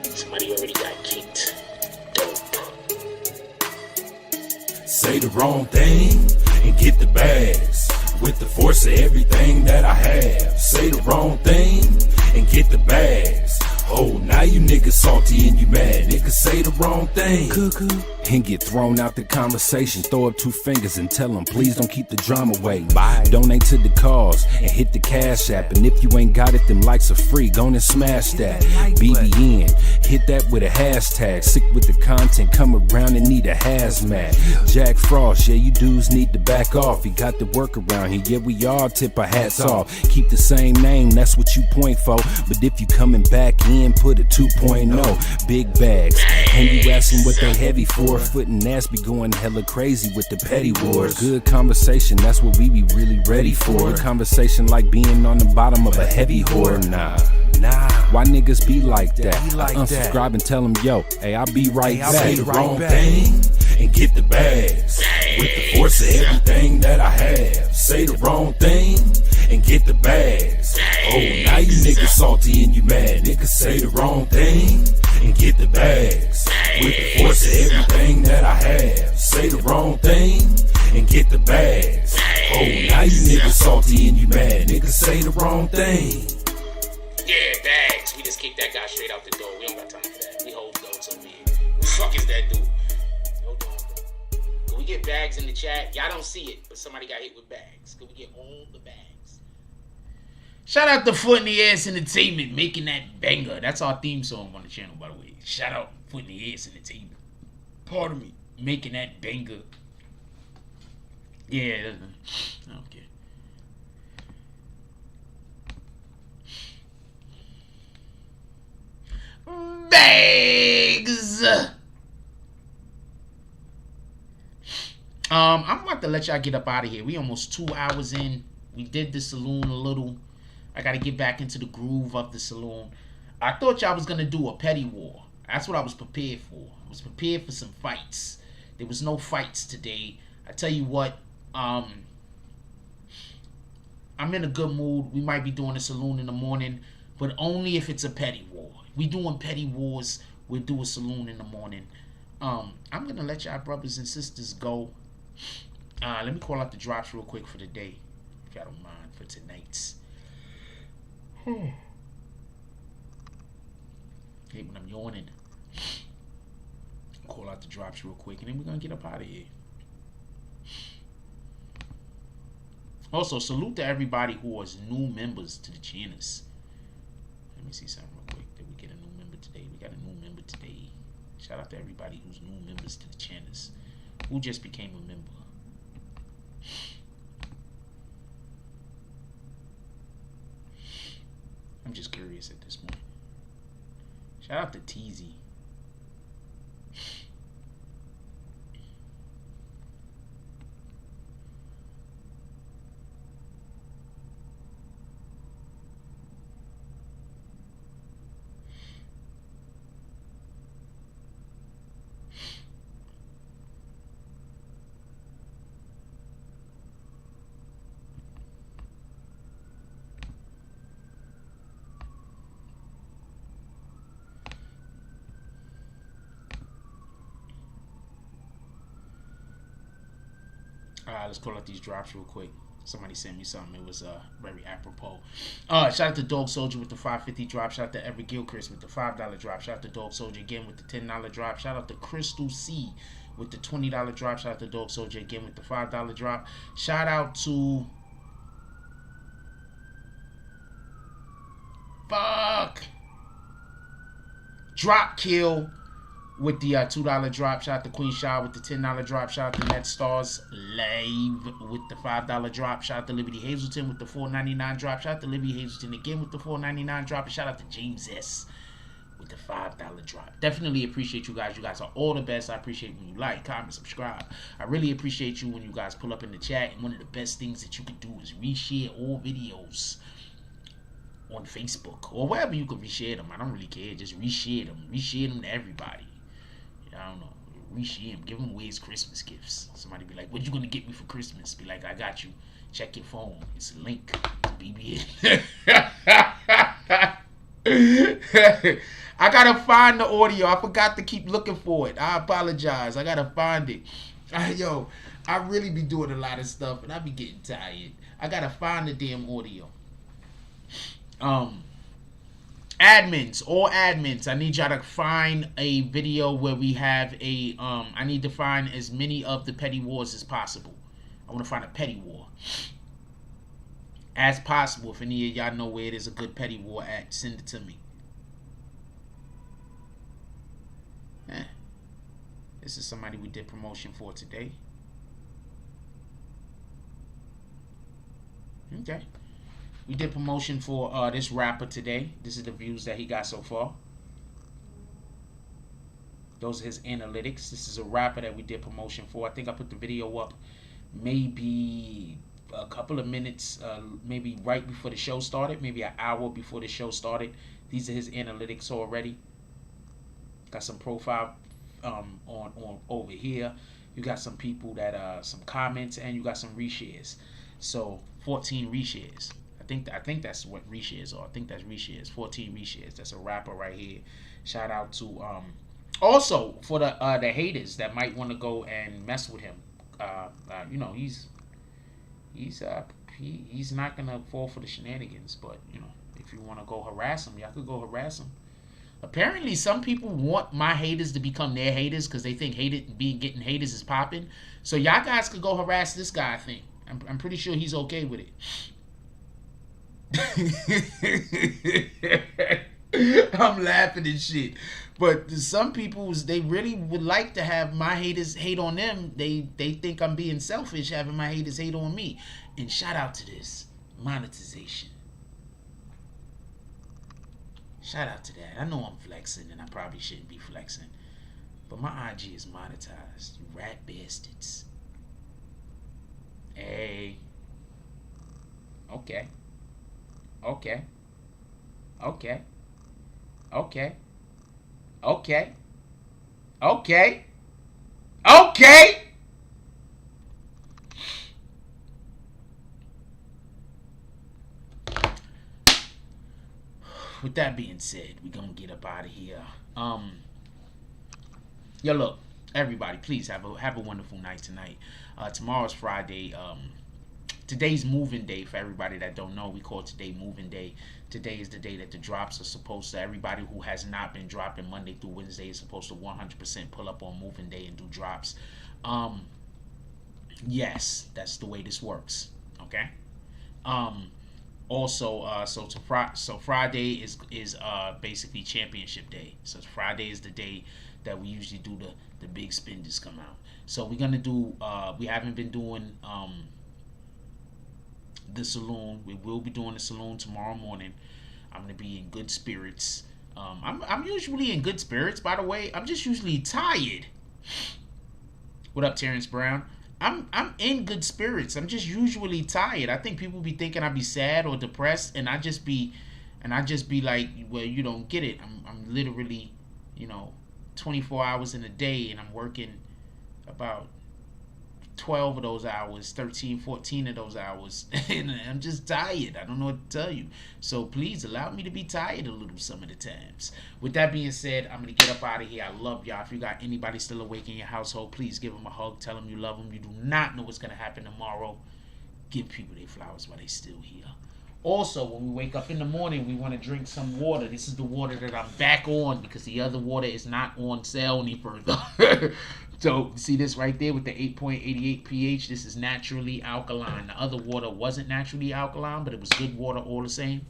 Somebody already got kicked. Dope. Say the wrong thing and get the bags. With the force of everything that I have. Say the wrong thing and get the bags. Oh, now you niggas salty and you mad. Niggas say the wrong thing. Cuckoo. And get thrown out the conversation. Throw up two fingers and tell them, please don't keep the drama waiting. Bye. Donate to the cause and hit the cash app. And if you ain't got it, them likes are free. Go and smash that. BBN, hit that with a hashtag. Sick with the content, come around and need a hazmat. Jack Frost, yeah, you dudes need to back off. He got the work around here, yeah, we all tip our hats off. Keep the same name, that's what you point for. But if you coming back in, put a 2.0. Big bags, and you asking what they heavy for. Foot and ass be going hella crazy with the petty wars. Good conversation, that's what we be really ready for. Good conversation like being on the bottom of a heavy whore. Nah, why niggas be like that? I unsubscribe and tell them, yo, hey, I'll be right back. Say the wrong thing and get the bags. With the force of everything that I have. Say the wrong thing and get the bags. Oh, now you niggas salty and you mad. Niggas say the wrong thing and get the bags. With the force of everything that I have. Say the wrong thing and get the bags. Oh, now you niggas salty and you mad. Niggas say the wrong thing. Yeah, bags. We just kicked that guy straight out the door. We don't got time for that. We hold those over here. Who the fuck is that dude? Hold on. Can we get bags in the chat? Y'all don't see it, but somebody got hit with bags. Can we get all the bags? Shout out to Foot in the Ass Entertainment making that banger. That's our theme song on the channel, by the way. Shout out. putting the ass in the table. Pardon me. Making that banger. Yeah. Okay. Bags. I'm about to let y'all get up out of here. We almost 2 hours in. We did the saloon a little. I got to get back into the groove of the saloon. I thought y'all was going to do a petty war. That's what I was prepared for. I was prepared for some fights. There was no fights today. I tell you what, I'm in a good mood. We might be doing a saloon in the morning, but only if it's a petty war. If we doing petty wars, we'll do a saloon in the morning. I'm going to let y'all brothers and sisters go. Let me call out the drops real quick for the day, if y'all don't mind, for tonight's. Hate when I'm yawning. Call out the drops real quick, and then we're going to get up out of here. Also, salute to everybody who was new members to the channels. Let me see something real quick. Did we get a new member today? We got a new member today. Shout out to everybody who's new members to the channels. Who just became a member? I'm just curious at this point. Shout out to Teasy. Let's call out these drops real quick. Somebody sent me something. It was very apropos. Shout out to Dog Soldier with the 550 drop. Shout out to Everett Gilchrist with the $5 drop. Shout out to Dog Soldier again with the $10 drop. Shout out to Crystal C with the $20 drop. Shout out to Dog Soldier again with the $5 drop. Shout out to Drop Kill with the $2 drop. Shout out to Queen Shaw with the $10 drop. Shout out to Net Stars Live with the $5 drop. Shout out to Liberty Hazelton with the $4.99 drop. Shout out to Liberty Hazelton again with the $4.99 drop. And shout out to James S with the $5 drop. Definitely appreciate you guys. You guys are all the best. I appreciate when you like, comment, subscribe. I really appreciate you when you guys pull up in the chat. And one of the best things that you can do is reshare all videos on Facebook or wherever you can reshare them. I don't really care. Just reshare them. Reshare them to everybody. I don't know. Reshare them. Give them away as Christmas gifts. Somebody be like, what you gonna get me for Christmas? Be like, I got you. Check your phone. It's a link to BBN. I gotta find the audio. I forgot to keep looking for it. I apologize. I gotta find it. Yo, I really be doing a lot of stuff and I be getting tired. I gotta find the damn audio. Admins, all admins, I need y'all to find a video where we have a I need to find as many of the petty wars as possible. I want to find a petty war as possible. If any of y'all know where there's a good petty war at, send it to me. This is somebody we did promotion for today. Okay. We did promotion for this rapper today. This is the views that he got so far. Those are his analytics. This is a rapper that we did promotion for. I think I put the video up maybe a couple of minutes, maybe right before the show started, maybe an hour before the show started. These are his analytics already. Got some profile on over here. You got some people that some comments, and you got some reshares. So 14 reshares. I think that's what reshares are. I think that's reshares. 14 reshares. That's a rapper right here. Shout out to also for the haters that might want to go and mess with him. You know, he's not gonna fall for the shenanigans. But you know, if you want to go harass him, y'all could go harass him. Apparently, some people want my haters to become their haters because they think getting haters is popping. So y'all guys could go harass this guy. I think I'm pretty sure he's okay with it. I'm laughing and shit. But some people, they really would like to have my haters hate on them. They think I'm being selfish having my haters hate on me. And shout out to this monetization. Shout out to that. I know I'm flexing and I probably shouldn't be flexing. But my IG is monetized. You rat bastards. Hey. Okay. Okay. Okay. Okay. Okay. Okay. Okay. With that being said, we're gonna get up out of here. Yo, look, everybody, please have a wonderful night tonight. Tomorrow's Friday. Today's moving day. For everybody that don't know, we call today moving day. Today is the day that the drops are supposed to. Everybody who has not been dropping Monday through Wednesday is supposed to 100% pull up on moving day and do drops. Yes, that's the way this works. Okay. Also, so Friday is basically championship day. So Friday is the day that we usually do the big spenders come out. So we're gonna do. We haven't been doing the saloon. We will be doing the saloon tomorrow morning. I'm gonna be in good spirits. I'm usually in good spirits, by the way. I'm just usually tired. What up, Terrence Brown? I'm in good spirits. I'm just usually tired. I think people be thinking I be sad or depressed, and I just be like, well, you don't get it. I'm literally, 24 hours in a day, and I'm working about 12 of those hours, 13, 14 of those hours, and I'm just tired. I don't know what to tell you. So please allow me to be tired a little some of the times. With that being said, I'm going to get up out of here. I love y'all. If you got anybody still awake in your household, please give them a hug. Tell them you love them. You do not know what's going to happen tomorrow. Give people their flowers while they still here. Also, when we wake up in the morning, we want to drink some water. This is the water that I'm back on because the other water is not on sale any further. So, see this right there with the 8.88 pH? This is naturally alkaline. The other water wasn't naturally alkaline, but it was good water all the same.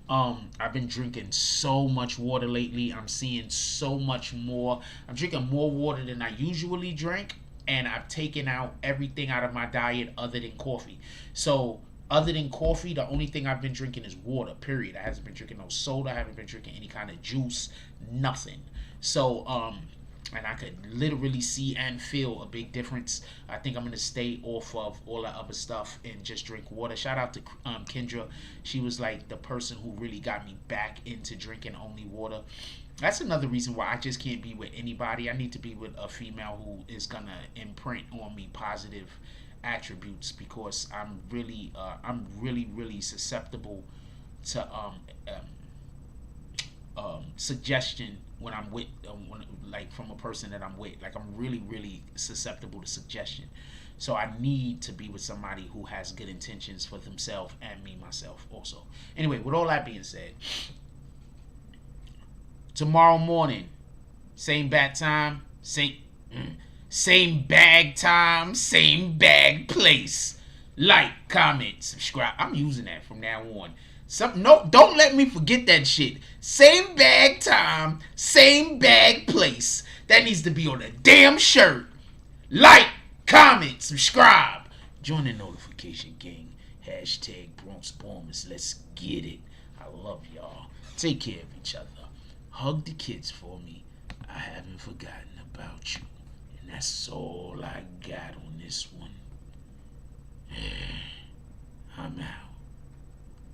I've been drinking so much water lately. I'm seeing so much more. I'm drinking more water than I usually drink, and I've taken out everything out of my diet other than coffee. So, other than coffee, the only thing I've been drinking is water, period. I haven't been drinking no soda. I haven't been drinking any kind of juice, nothing. So, and I could literally see and feel a big difference. I think I'm going to stay off of all that other stuff and just drink water. Shout out to Kendra. She was like the person who really got me back into drinking only water. That's another reason why I just can't be with anybody. I need to be with a female who is going to imprint on me positive attributes, because I'm really susceptible to suggestion when I'm with like from a person that I'm with. Like, I'm really susceptible to suggestion. So I need to be with somebody who has good intentions for themselves and me myself also. Anyway, with all that being said, tomorrow morning, same bat time, same bag time, same bag place. Like, comment, subscribe. I'm using that from now on. Don't let me forget that shit. Same bag time, same bag place. That needs to be on a damn shirt. Like, comment, subscribe. Join the notification gang. Hashtag Bronx Bombers. Let's get it. I love y'all. Take care of each other. Hug the kids for me. I haven't forgotten about you. And that's all I got on this one. I'm out.